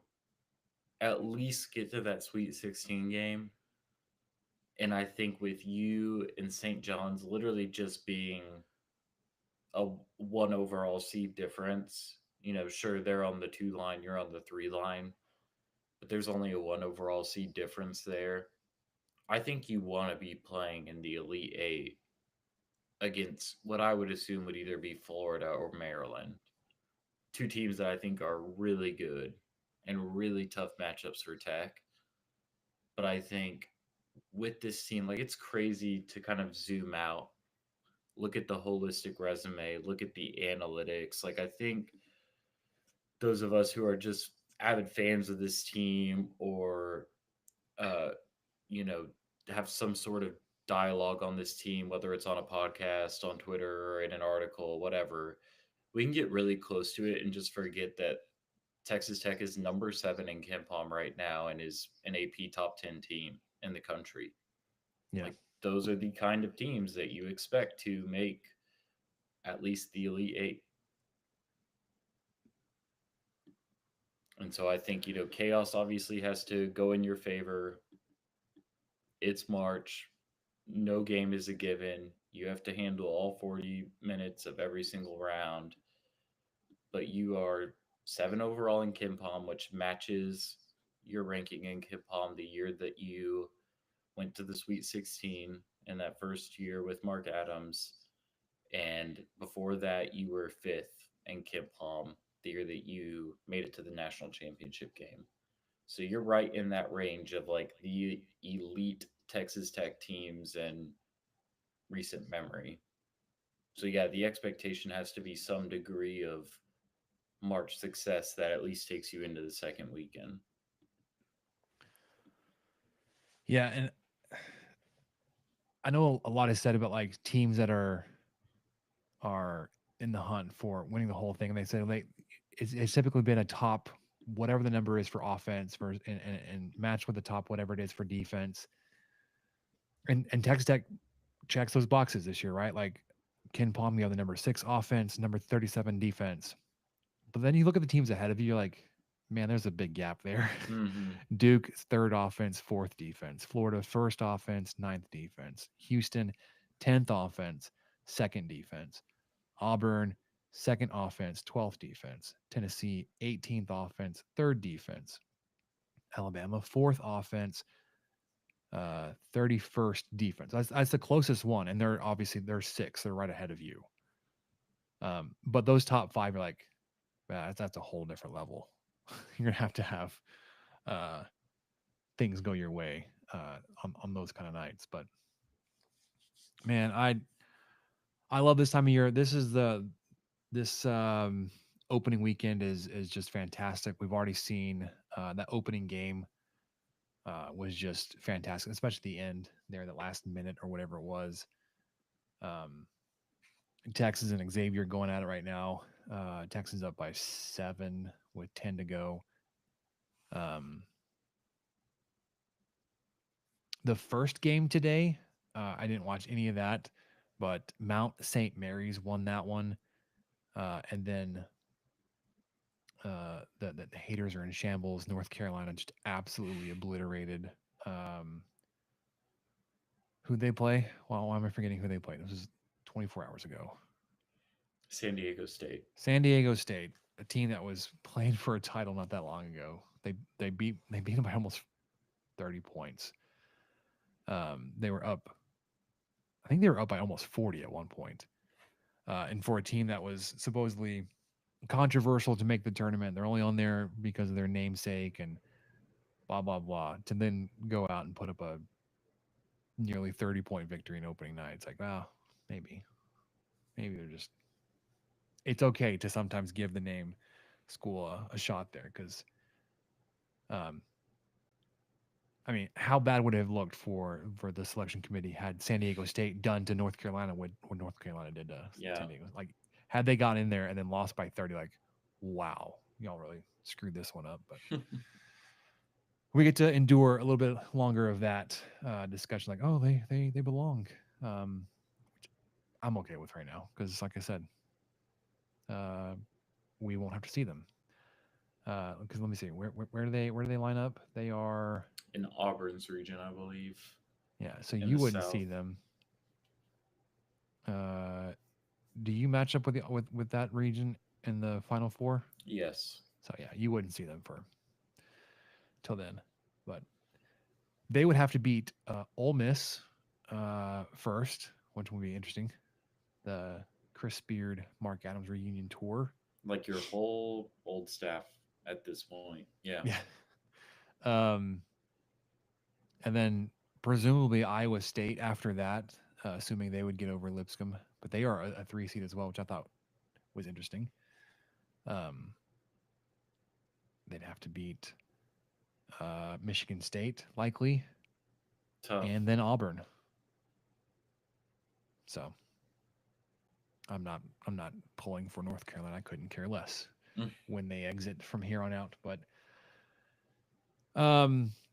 at least get to that Sweet 16 game. And I think with you and St. John's literally just being a 1 overall seed difference, sure, they're on the 2 line, you're on the 3 line, but there's only a 1 overall seed difference there. I think you want to be playing in the Elite Eight against what I would assume would either be Florida or Maryland. 2 teams that I think are really good and really tough matchups for Tech. But I think with this team, like, it's crazy to kind of zoom out, look at the holistic resume, look at the analytics. Like, I think those of us who are just avid fans of this team or, uh, have some sort of dialogue on this team, whether it's on a podcast, on Twitter, or in an article, whatever, we can get really close to it and just forget that Texas Tech is number 7 in KenPom right now and is an AP top 10 team in the country. Yeah. Like, those are the kind of teams that you expect to make at least the Elite Eight. And so I think, chaos obviously has to go in your favor. It's March. No game is a given. You have to handle all 40 minutes of every single round. But you are 7 overall in KenPom, which matches your ranking in KenPom the year that you went to the Sweet 16 in that first year with Mark Adams. And before that, you were 5th in KenPom the year that you made it to the national championship game. So you're right in that range of like the elite Texas Tech teams in recent memory. So yeah, the expectation has to be some degree of March success that at least takes you into the second weekend. Yeah, and I know a lot is said about like teams that are in the hunt for winning the whole thing, and they say like it's typically been a top whatever the number is for offense versus and match with the top whatever it is for defense. And Texas Tech checks those boxes this year, right? Like KenPom, you have the number 6 offense, number 37 defense. But then you look at the teams ahead of you, you're like, man, there's a big gap there. Mm-hmm. Duke, 3rd offense, 4th defense. Florida, 1st offense, 9th defense. Houston, 10th offense, 2nd defense. Auburn, 2nd offense, 12th defense. Tennessee, 18th offense, 3rd defense. Alabama, 4th offense, 31st defense. That's the closest one, and they're 6. They're right ahead of you. But those top 5 are like, that's a whole different level. You're gonna have things go your way on those kind of nights. But man, I love this time of year. This opening weekend is just fantastic. We've already seen that opening game was just fantastic, especially the end there, that last minute or whatever it was. Texas and Xavier going at it right now. Texas up by 7 with 10 to go. The first game today, I didn't watch any of that, but Mount St. Mary's won that one. And then the haters are in shambles. North Carolina just absolutely obliterated. Who'd they play? Well, why am I forgetting who they played? This was 24 hours ago. San Diego State. San Diego State, a team that was playing for a title not that long ago. They beat them by almost 30 points. They were up. I think they were up by almost 40 at one point. And for a team that was supposedly controversial to make the tournament, they're only on there because of their namesake and blah blah blah. To then go out and put up a nearly 30-point victory in opening night, it's like, well, maybe they're just. It's okay to sometimes give the name school a shot there because, I mean, how bad would it have looked for the selection committee had San Diego State done to North Carolina what North Carolina did to San Diego? Like, had they gone in there and then lost by 30, like, wow, y'all really screwed this one up. But we get to endure a little bit longer of that discussion. Like, oh, they belong. I'm okay with right now because, like I said, we won't have to see them. Because let me see, where do they line up? They are in Auburn's region, I believe. Yeah, so you wouldn't see them. Do you match up with that region in the Final Four? Yes. So yeah, you wouldn't see them till then, but they would have to beat Ole Miss first, which would be interesting. The Chris Beard, Mark Adams reunion tour. Like your whole old staff at this point. Yeah. Yeah. And then presumably Iowa State after that, assuming they would get over Lipscomb, but they are a 3 seed as well, which I thought was interesting. They'd have to beat Michigan State likely, Tough. and then Auburn. So I'm not pulling for North Carolina. I couldn't care less when they exit from here on out. But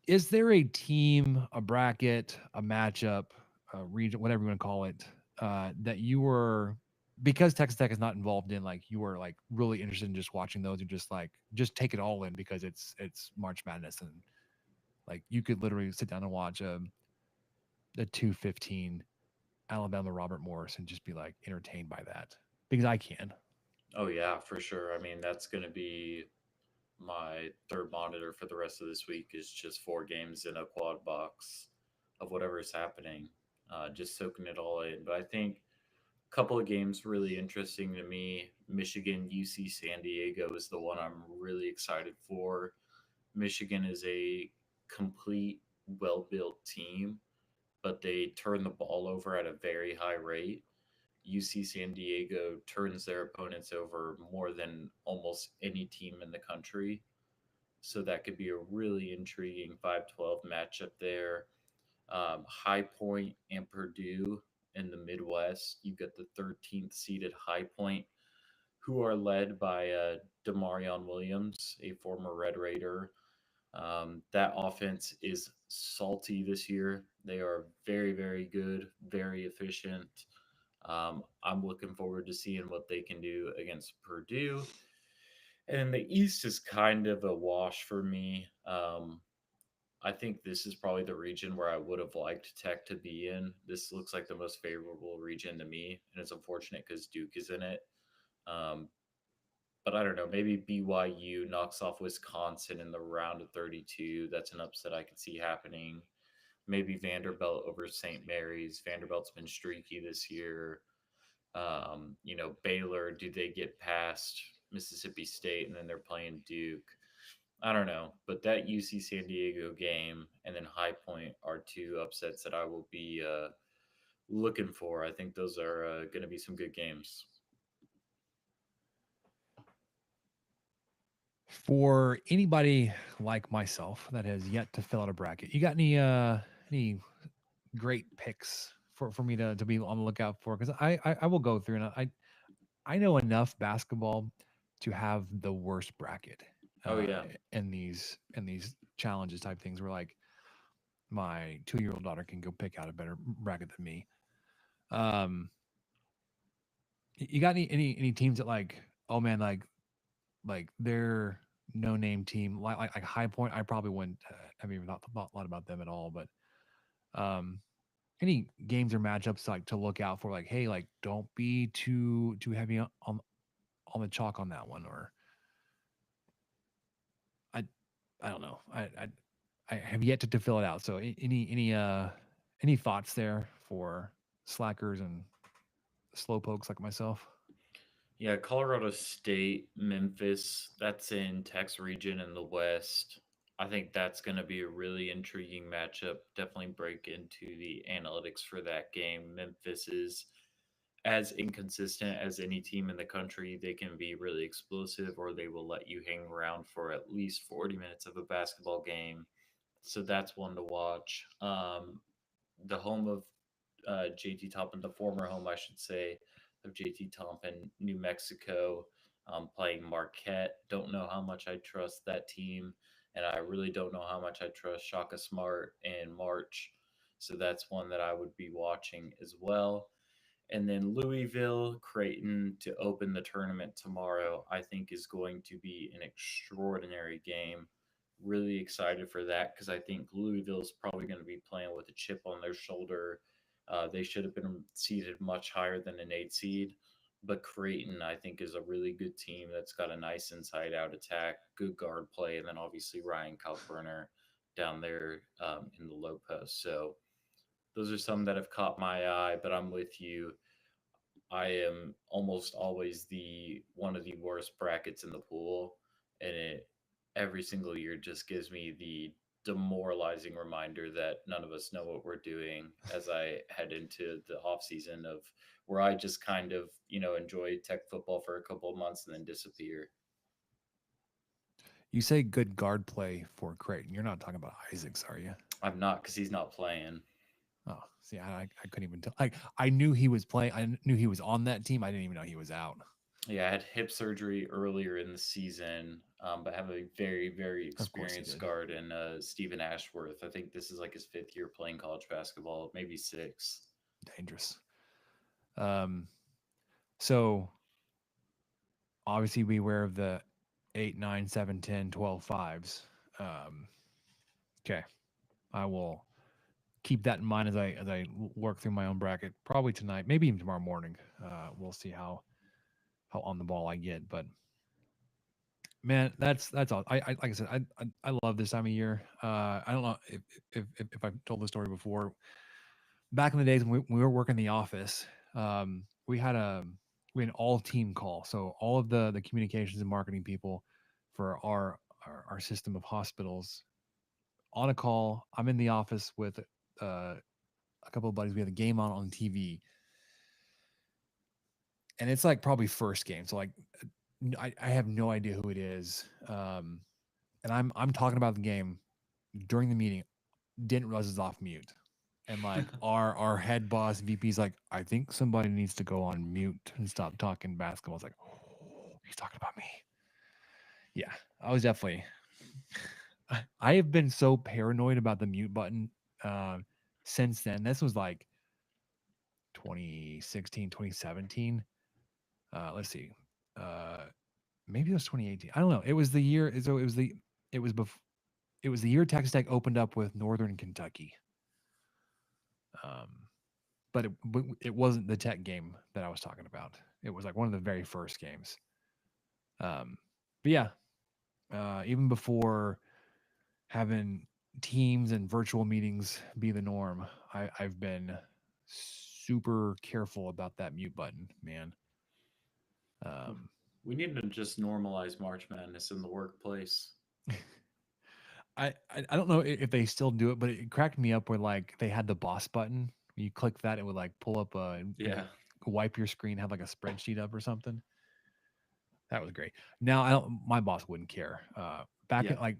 is there a team, a bracket, a matchup, a region, whatever you want to call it, that you were, because Texas Tech is not involved in, like, you were like really interested in just watching those and just take it all in because it's March Madness, and like you could literally sit down and watch a 2:15 Alabama Robert Morris and just be like entertained by that, because I can. Oh yeah, for sure. I mean, that's going to be my third monitor for the rest of this week, is just 4 games in a quad box of whatever is happening, just soaking it all in. But I think a couple of games really interesting to me. Michigan, UC San Diego is the one I'm really excited for. Michigan is a complete, well built team, but they turn the ball over at a very high rate. UC San Diego turns their opponents over more than almost any team in the country. So that could be a really intriguing 5-12 matchup there. High Point and Purdue in the Midwest. You've got the 13th seeded High Point, who are led by Demarion Williams, a former Red Raider. That offense is salty this year. They are very, very good, very efficient. I'm looking forward to seeing what they can do against Purdue. And the East is kind of a wash for me. I think this is probably the region where I would have liked Tech to be in. This looks like the most favorable region to me, and it's unfortunate because Duke is in it. Um, but I don't know. Maybe BYU knocks off Wisconsin in the round of 32. That's an upset I could see happening. Maybe Vanderbilt over St. Mary's. Vanderbilt's been streaky this year. Baylor, do they get past Mississippi State and then they're playing Duke? I don't know, but that UC San Diego game and then High Point are 2 upsets that I will be looking for. I think those are going to be some good games. For anybody like myself that has yet to fill out a bracket, you got any great picks for me to be on the lookout for, because I will go through, and I know enough basketball to have the worst bracket Oh yeah. in these challenges type things where like my 2-year-old daughter can go pick out a better bracket than me. Um, you got any teams that like, oh man, like they're no name team like High Point? I probably wouldn't have even thought a lot about them at all, but um any games or matchups like to look out for, like, hey, like don't be too heavy on the chalk on that one, or I I don't know. I have yet to fill it out. So any thoughts there for slackers and slow pokes like myself? Yeah, Colorado State, Memphis, that's in Tex region in the West. I think that's going to be a really intriguing matchup. Definitely break into the analytics for that game. Memphis is as inconsistent as any team in the country. They can be really explosive, or they will let you hang around for at least 40 minutes of a basketball game. So that's one to watch. The home of JT Toppin, the former home, I should say, of JT Toppin, New Mexico, playing Marquette. Don't know how much I trust that team, and I really don't know how much I trust Shaka Smart in March. So that's one that I would be watching as well. And then Louisville, Creighton to open the tournament tomorrow, I think is going to be an extraordinary game. Really excited for that because I think Louisville's probably going to be playing with a chip on their shoulder. They should have been seeded much higher than an 8 seed. But Creighton, I think, is a really good team that's got a nice inside out attack, good guard play, and then obviously Ryan Kalkbrenner down there in the low post. So those are some that have caught my eye, but I'm with you. I am almost always the one of the worst brackets in the pool, and it every single year just gives me the demoralizing reminder that none of us know what we're doing as I head into the off season of where I just kind of, enjoy tech football for a couple of months and then disappear. You say good guard play for Creighton. You're not talking about Isaacs, are you? I'm not because he's not playing. Oh, see, I couldn't even tell. Like, I knew he was playing. I knew he was on that team. I didn't even know he was out. Yeah, I had hip surgery earlier in the season, but I have a very, very Of course he experienced did. guard in Stephen Ashworth. I think this is like his 5th year playing college basketball, maybe 6. Dangerous. Um, so obviously be aware of the 8, 9, 7, 10, 12 fives. Okay, I will keep that in mind as I work through my own bracket. Probably tonight, maybe even tomorrow morning. We'll see how on the ball I get. But man, that's all. I like I said, I love this time of year. I don't know if I've told the story before. Back in the days when we were working in the office, we had an all team call. So all of the communications and marketing people for our system of hospitals on a call. I'm in the office with a couple of buddies. We had a game on TV, and it's like probably first game. So like I have no idea who it is. And I'm talking about the game during the meeting. Didn't realize it's off mute. And like our head boss VP's like, I think somebody needs to go on mute and stop talking basketball. I was like, oh, he's talking about me. Yeah, I was definitely. I have been so paranoid about the mute button uh, since then. This was like 2016, 2017. Let's see. Uh, Maybe it was 2018. I don't know. It was the year. So it was before. It was the year Texas Tech opened up with Northern Kentucky. Um, but it wasn't the Tech game that I was talking about. It was like one of the very first games. Um, but yeah, even before having teams and virtual meetings be the norm, I've been super careful about that mute button, man. Um, We need to just normalize March Madness in the workplace. I don't know if they still do it, but it cracked me up where like they had the boss button. You click that, it would like pull up and Yeah. wipe your screen, have like a spreadsheet up or something. That was great. Now I don't. My boss wouldn't care. Back Yeah. at like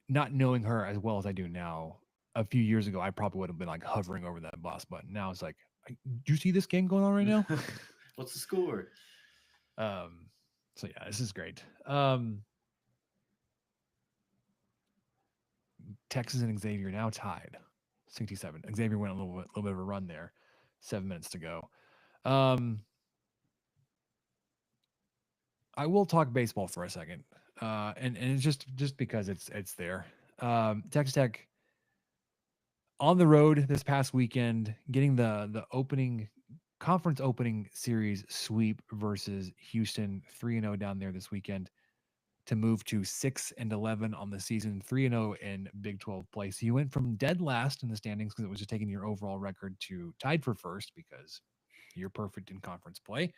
not knowing her as well as I do now, a few years ago, I probably would have been like hovering over that boss button. Now it's like, do you see this game going on right now? What's the score? So yeah, this is great. Texas and Xavier now tied 67. Xavier went a little bit of a run there. 7 minutes to go. I will talk baseball for a second. And it's just because it's there. Texas Tech on the road this past weekend, getting the opening conference opening series sweep versus Houston 3-0 down there this weekend to move to 6-11 on the season, 3-0 in Big 12 play. So you went from dead last in the standings because it was just taking your overall record to tied for first because you're perfect in conference play.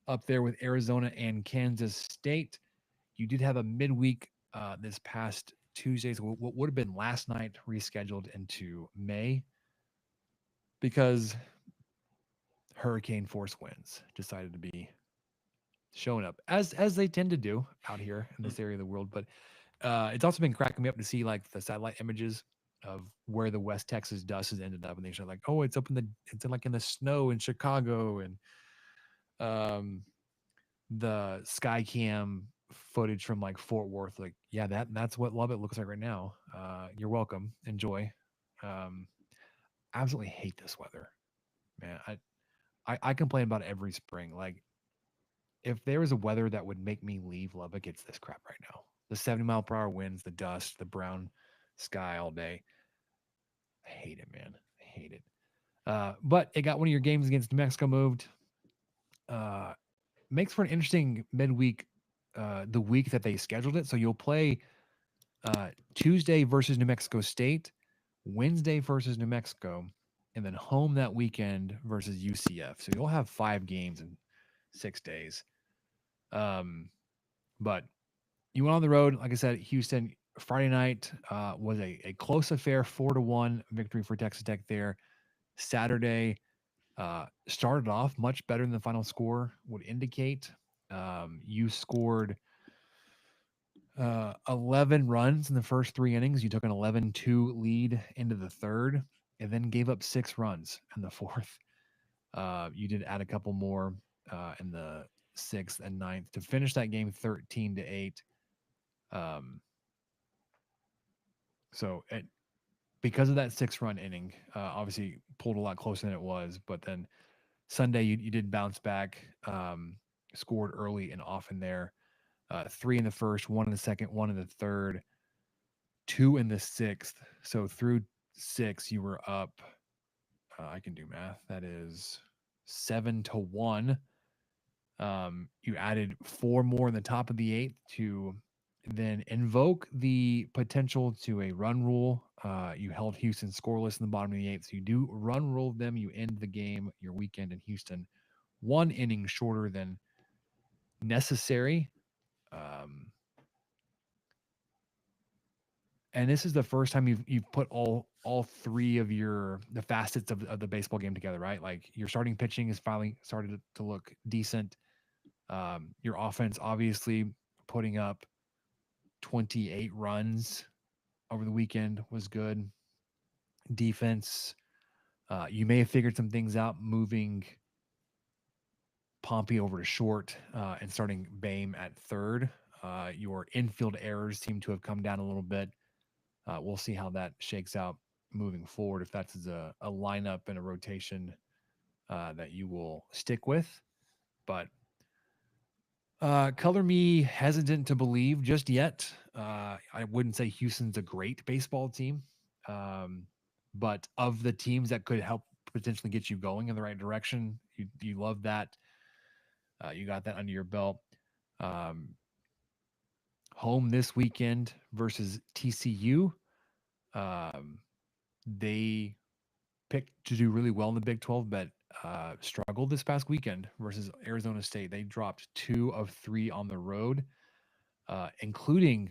Up there with Arizona and Kansas State. You did have a midweek this past Tuesday, so what would have been last night rescheduled into May because hurricane force winds decided to be showing up as they tend to do out here in this area of the world. But it's also been cracking me up to see like the satellite images of where the West Texas dust has ended up, and they show like, oh, it's in the snow in Chicago, and the sky cam footage from like Fort Worth. Like, yeah, that's what Lubbock looks like right now. You're welcome. Enjoy. Um, Absolutely hate this weather, man. I complain about it every spring. Like, if there was a weather that would make me leave Lubbock, it's this crap right now. The 70-mile-per-hour winds, the dust, the brown sky all day. I hate it, man. I hate it. But it got one of your games against New Mexico moved. Makes for an interesting midweek, the week that they scheduled it. So you'll play Tuesday versus New Mexico State, Wednesday versus New Mexico, and then home that weekend versus UCF. So you'll have 5 games in 6 days. But you went on the road, like I said, Houston. Friday night was a close affair, 4-1 victory for Texas Tech there. Saturday started off much better than the final score would indicate. You scored 11 runs in the first 3 innings. You took an 11-2 lead into the third and then gave up 6 runs in the fourth. You did add a couple more in the 6th and 9th to finish that game 13-8. So because of that 6-run inning, obviously pulled a lot closer than it was. But then Sunday, you did bounce back, scored early and often there. 3 in the first, 1 in the second, 1 in the third, 2 in the 6th. So through 6, you were up. I can do math. That is 7-1. You added 4 more in the top of the 8th to then invoke the potential to a run rule. You held Houston scoreless in the bottom of the 8th. So you do run rule them. You end the game, your weekend in Houston, 1 inning shorter than necessary. And this is the first time you've put all 3 of the facets of the baseball game together, right? Like your starting pitching is finally started to look decent. Your offense obviously putting up 28 runs over the weekend was good. Defense, you may have figured some things out moving Pompey over to short and starting Bame at third. Your infield errors seem to have come down a little bit. We'll see how that shakes out moving forward, if that's a lineup and a rotation that you will stick with. But color me hesitant to believe just yet. I wouldn't say Houston's a great baseball team, but of the teams that could help potentially get you going in the right direction, you love that. You got that under your belt. Home this weekend versus TCU. They picked to do really well in the Big 12, but struggled this past weekend versus Arizona State. They dropped 2 of 3 on the road, including,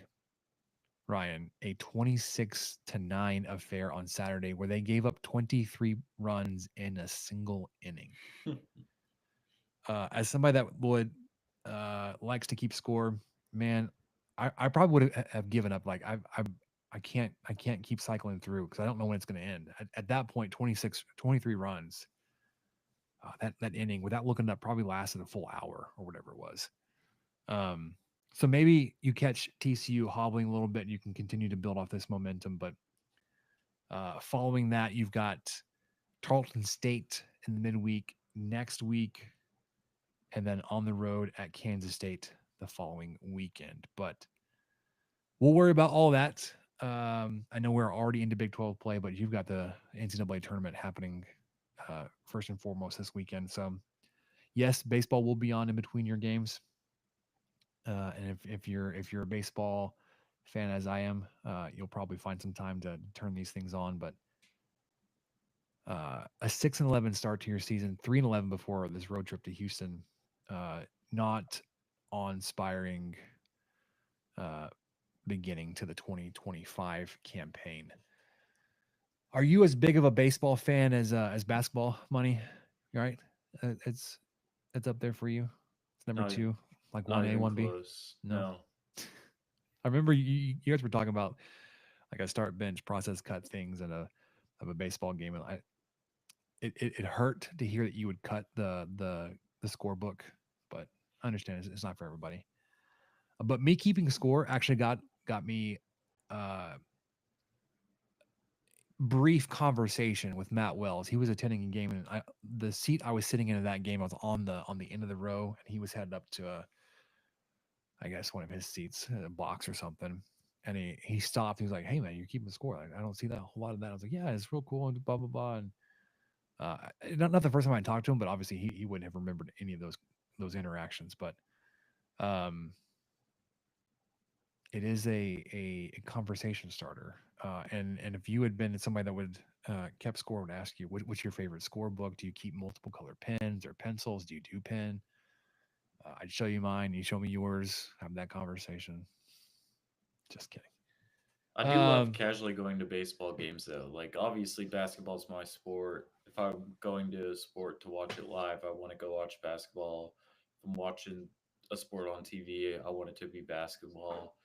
Ryan, a 26-9 affair on Saturday where they gave up 23 runs in a single inning. As somebody that would likes to keep score, man, I probably would have given up. Like I I can't keep cycling through because I don't know when it's going to end. At that point, 23 runs. That inning without looking up probably lasted a full hour or whatever it was. Um, so maybe you catch TCU hobbling a little bit and you can continue to build off this momentum. But following that, you've got Tarleton State in the midweek next week, and then on the road at Kansas State the following weekend. But we'll worry about all that. I know we're already into Big 12 play, but you've got the NCAA tournament happening first and foremost this weekend. So, yes, baseball will be on in between your games. And if you're a baseball fan as I am, you'll probably find some time to turn these things on. But a 6-11 start to your season, 3-11 before this road trip to Houston, not awe-inspiring uh, beginning to the 2025 campaign. Are you as big of a baseball fan as basketball, Money? Right? It's up there for you. It's number Not e- two, like not 1A, even 1B. close. No, No. I remember you guys were talking about like a start bench process cut things in a of a baseball game, and it hurt to hear that you would cut the scorebook, but I understand it's not for everybody. But me keeping score actually got me uh, brief conversation with Matt Wells. He was attending a game, and the seat I was sitting in that game, I was on the end of the row, and he was headed up to I guess one of his seats, a box or something. And he stopped. He was like, "Hey man, you're keeping score. Like, I don't see that a whole lot of that." I was like, "Yeah, it's real cool." And blah blah blah. And not the first time I talked to him, but obviously he wouldn't have remembered any of those interactions. But um, it is a conversation starter. And if you had been somebody that would kept score, I would ask you, what's your favorite scorebook? Do you keep multiple color pens or pencils? Do you do pen? I'd show you mine. You show me yours. Have that conversation. Just kidding. I do love Um, casually going to baseball games though. Like obviously basketball's my sport. If I'm going to a sport to watch it live, I want to go watch basketball. If I'm watching a sport on TV, I want it to be basketball.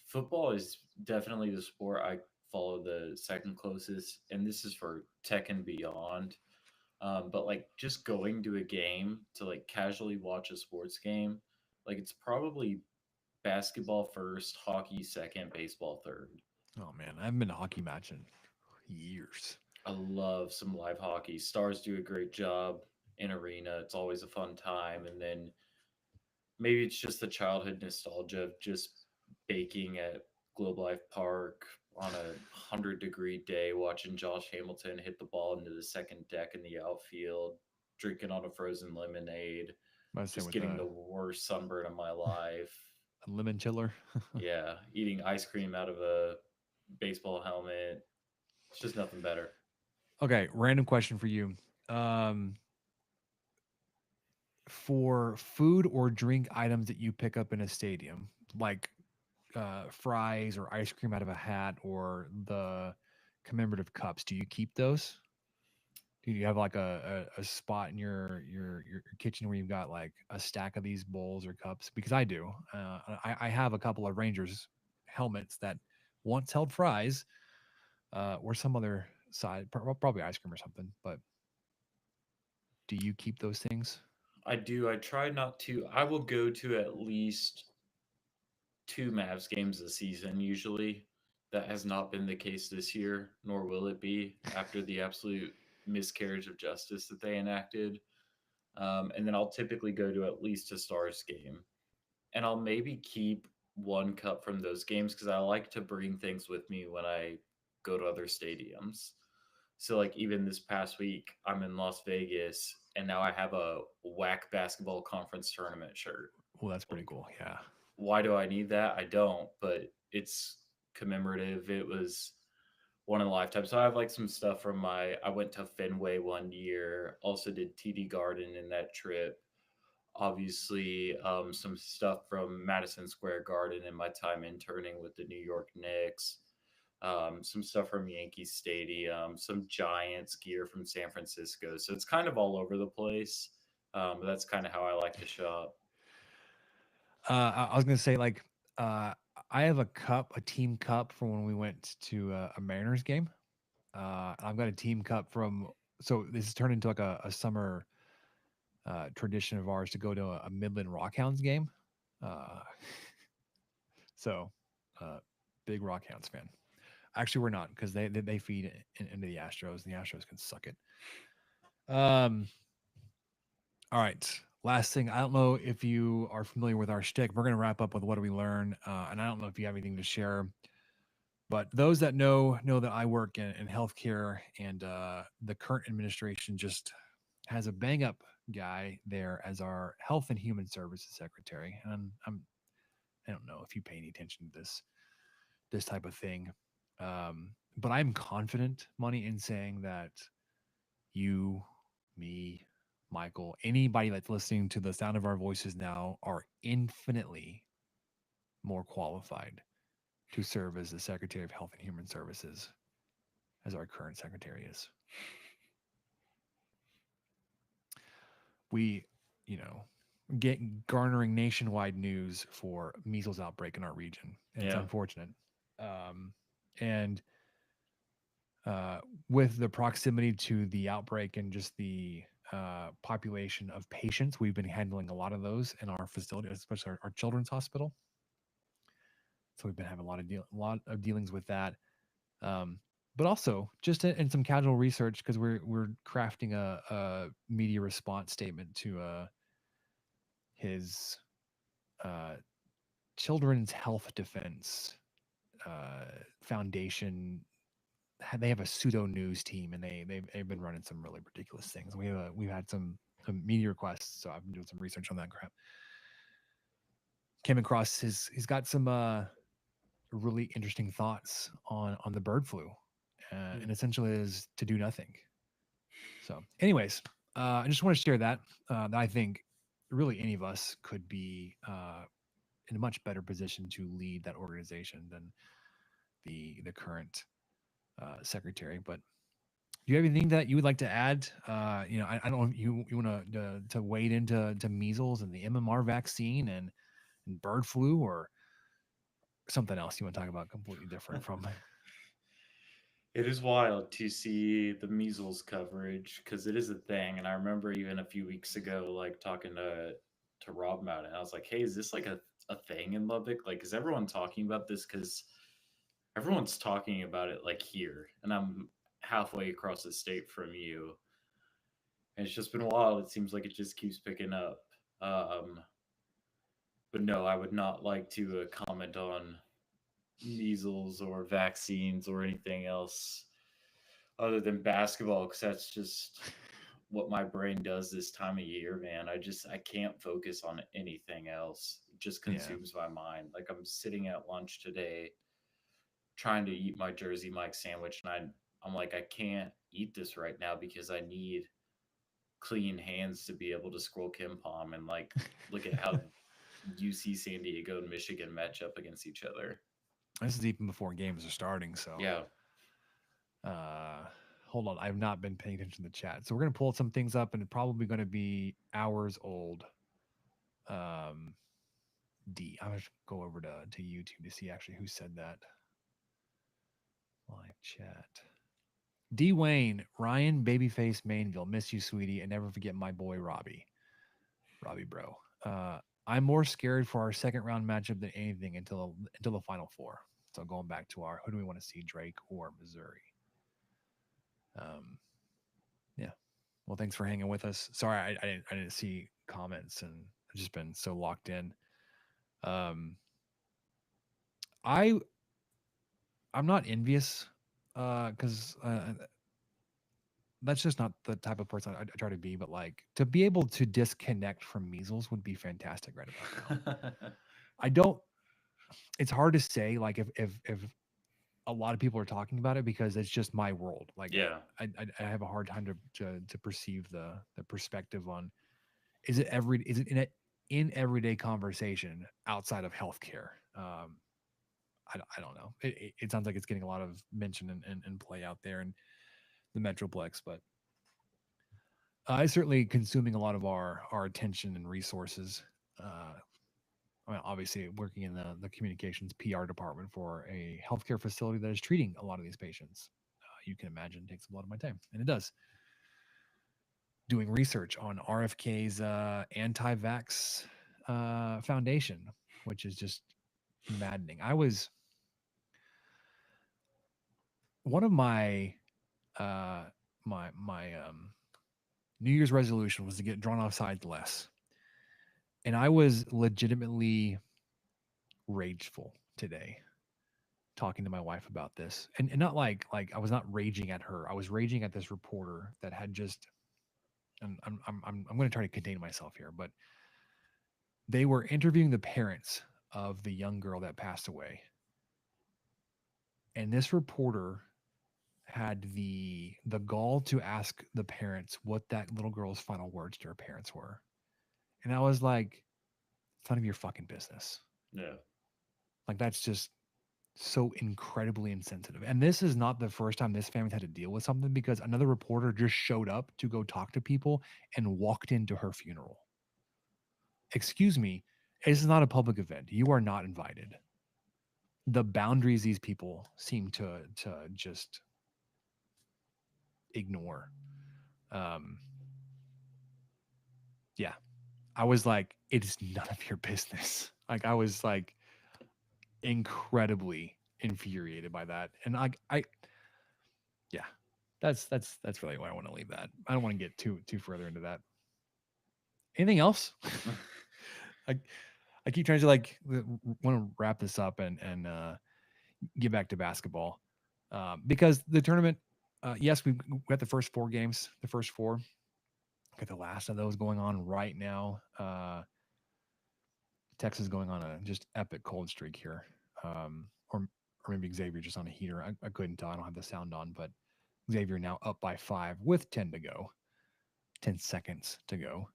Football is definitely the sport I follow the second closest, and this is for tech and beyond. But like just going to a game to like casually watch a sports game, like it's probably basketball first, hockey second, baseball third. oh man, I haven't been to a hockey match in years. I love some live hockey. Stars do a great job in arena. It's always a fun time. And then maybe it's just the childhood nostalgia of just baking at Globe Life Park on a 100-degree day, watching Josh Hamilton hit the ball into the second deck in the outfield, drinking on a frozen lemonade, I say just with getting a the worst sunburn of my life. lemon chiller. Yeah, eating ice cream out of a baseball helmet. It's just nothing better. Okay, random question for you. Um, for food or drink items that you pick up in a stadium, like fries or ice cream out of a hat or the commemorative cups, do you keep those? Do you have like a spot in your kitchen where you've got like a stack of these bowls or cups? Because I do. I have a couple of Rangers helmets that once held fries or some other side, probably ice cream or something. But do you keep those things? I do. I try not to. I will go to at least two Mavs games a season usually. That has not been the case this year, nor will it be after the absolute miscarriage of justice that they enacted. And then I'll typically go to at least a Stars game. And I'll maybe keep one cup from those games because I like to bring things with me when I go to other stadiums. So, like, even this past week, I'm in Las Vegas and now I have a whack basketball conference tournament shirt. Well, that's pretty Like, cool. Yeah. why do I need that? I don't, but it's commemorative. It was one in a lifetime. So I have like some stuff from I went to Fenway one year, also did TD Garden in that trip. Obviously, some stuff from Madison Square Garden in my time interning with the New York Knicks. Some stuff from Yankee Stadium, some Giants gear from San Francisco. So it's kind of all over the place. But that's kind of how I like to shop. I was gonna say like I have a cup, a team cup from when we went to a Mariners game. I've got a team cup from, so this has turned into like a summer tradition of ours to go to a Midland Rockhounds game. Uh, so, big Rockhounds fan. Actually, we're not because they feed into the Astros. And the Astros can suck it. All right. Last thing, I don't know if you are familiar with our shtick. We're going to wrap up with what do we learn, and I don't know if you have anything to share. But those that know that I work in healthcare, and the current administration just has a bang up guy there as our Health and Human Services Secretary. And I don't know if you pay any attention to this type of thing, but I'm confident, Money, in saying that you, me, Michael, anybody that's listening to the sound of our voices now are infinitely more qualified to serve as the Secretary of Health and Human Services as our current secretary is. We, get garnering nationwide news for measles outbreak in our region, and it's unfortunate. And with the proximity to the outbreak and just the population of patients, we've been handling a lot of those in our facility, especially our children's hospital. So we've been having a lot of dealings with that. But also just in some casual research, because we're crafting a media response statement to his Children's Health Defense Foundation. They have a pseudo news team, and they've been running some really ridiculous things. We've had some media requests, so I've been doing some research on that crap. Came across he's got some really interesting thoughts on the bird flu, and essentially is to do nothing. So, anyways, I just want to share that I think really any of us could be in a much better position to lead that organization than the current secretary. But do you have anything that you would like to add? I don't know if you want to wade into measles and the MMR vaccine and bird flu, or something else you want to talk about completely different from. It is wild to see the measles coverage because it is a thing. And I remember even a few weeks ago, like talking to Rob about it. I was like, hey, is this like a thing in Lubbock? Like, is everyone talking about this? Because everyone's talking about it like here. And I'm halfway across the state from you. And it's just been wild. It seems like it just keeps picking up. But no, I would not like to comment on measles or vaccines or anything else other than basketball because that's just what my brain does this time of year, man. I can't focus on anything else. It just consumes my mind. Like I'm sitting at lunch today trying to eat my Jersey Mike sandwich, and I'm like, I can't eat this right now because I need clean hands to be able to scroll KimPom and like look at how UC San Diego and Michigan match up against each other. This is even before games are starting, so yeah. Hold on, I've not been paying attention to the chat, so we're gonna pull some things up, and it's probably gonna be hours old. D. I'm gonna go over to YouTube to see actually who said that. Live chat. D. Wayne, Ryan, Babyface, Mainville, miss you, sweetie, and never forget my boy Robbie. Robbie, bro. I'm more scared for our second round matchup than anything until the Final Four. So going back to our, who do we want to see, Drake or Missouri? Yeah. Well, thanks for hanging with us. Sorry, I didn't see comments, and I've just been so locked in. I'm not envious, because that's just not the type of person I try to be. But like to be able to disconnect from measles would be fantastic right about now. I don't. It's hard to say like if a lot of people are talking about it because it's just my world. Like I have a hard time to perceive the perspective on is it in everyday conversation outside of healthcare. I don't know. It sounds like it's getting a lot of mention and play out there in the Metroplex, but it's certainly consuming a lot of our attention and resources. well, obviously working in the communications PR department for a healthcare facility that is treating a lot of these patients. You can imagine it takes a lot of my time, and it does. Doing research on RFK's anti-vax foundation, which is just maddening. I was one of my New Year's resolution was to get drawn offside less, and I was legitimately rageful today talking to my wife about this, and not like I was not raging at her. I was raging at this reporter that had just, and I'm going to try to contain myself here, but they were interviewing the parents of the young girl that passed away, and this reporter had the gall to ask the parents what that little girl's final words to her parents were, and I was like, "It's none of your fucking business." Yeah. Like, that's just so incredibly insensitive. And this is not the first time this family's had to deal with something, because another reporter just showed up to go talk to people and walked into her funeral. Excuse me, this is not a public event. You are not invited. The boundaries these people seem to just ignore. Yeah. I was like, it is none of your business. Like, I was like incredibly infuriated by that. And yeah, that's really why I want to leave that. I don't want to get too further into that. Anything else? I keep trying to want to wrap this up and get back to basketball, because the tournament, yes, we got the first 4 games, the first 4. Got the last of those going on right now. Texas going on a just epic cold streak here, or maybe Xavier just on a heater. I couldn't tell. I don't have the sound on, but Xavier now up by 5 with 10 to go, 10 seconds to go.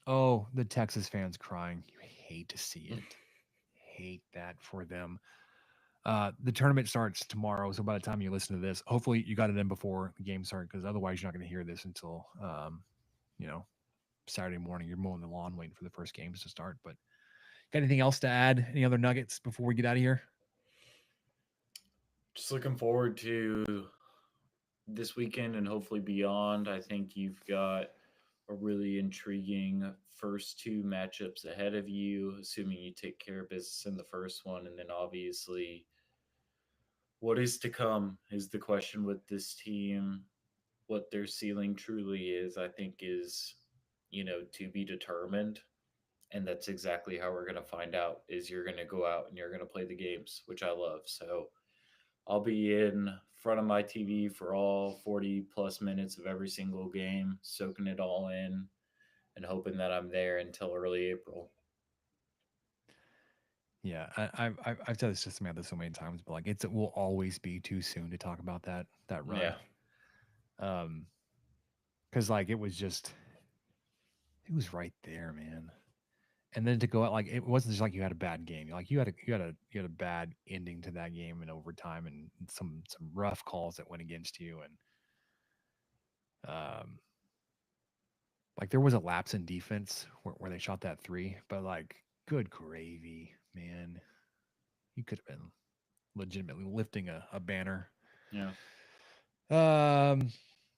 Oh, the Texas fans crying. You hate to see it. Hate that for them. The tournament starts tomorrow, so by the time you listen to this, hopefully you got it in before the game starts, because otherwise you're not going to hear this until Saturday morning. You're mowing the lawn waiting for the first games to start. But got anything else to add? Any other nuggets before we get out of here? Just looking forward to this weekend and hopefully beyond. I think you've got a really intriguing first 2 matchups ahead of you, assuming you take care of business in the first one. And then obviously what is to come is the question with this team. What their ceiling truly is, I think, is, to be determined. And that's exactly how we're going to find out, is you're going to go out and you're going to play the games, which I love. So I'll be in front of my TV for all 40 plus minutes of every single game, soaking it all in and hoping that I'm there until early April. Yeah, I've said this to Samantha so many times, but like, it will always be too soon to talk about that run. Yeah. Because like it was right there, man. And then to go out, like, it wasn't just like you had a bad game. Like, you had a bad ending to that game in overtime, and some rough calls that went against you, and like there was a lapse in defense where they shot that 3, but like, good gravy, man. You could have been legitimately lifting a banner. Yeah.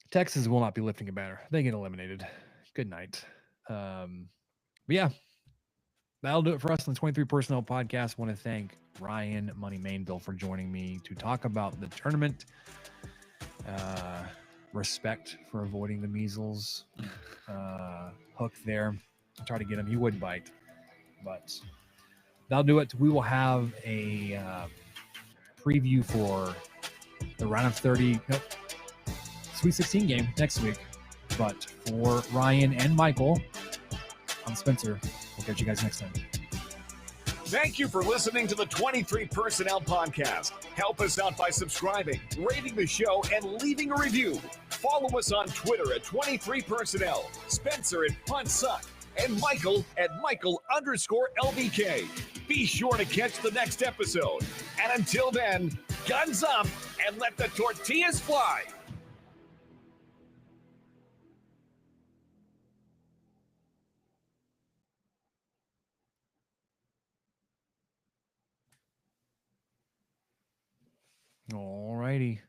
Texas will not be lifting a banner. They get eliminated. Good night. But yeah, that'll do it for us on the 23 Personnel Podcast. I want to thank Ryan Money Mainville for joining me to talk about the tournament. Respect for avoiding the measles hook there. I tried to get him. He wouldn't bite. But that'll do it. We will have a preview for the round of 30. Nope. Sweet 16 game next week. But for Ryan and Michael, I'm Spencer. We'll catch you guys next time. Thank you for listening to the 23 Personnel Podcast. Help us out by subscribing, rating the show, and leaving a review. Follow us on Twitter at 23 Personnel, Spencer at PuntSuck, and Michael at Michael_LBK. Be sure to catch the next episode. And until then, guns up and let the tortillas fly. All righty.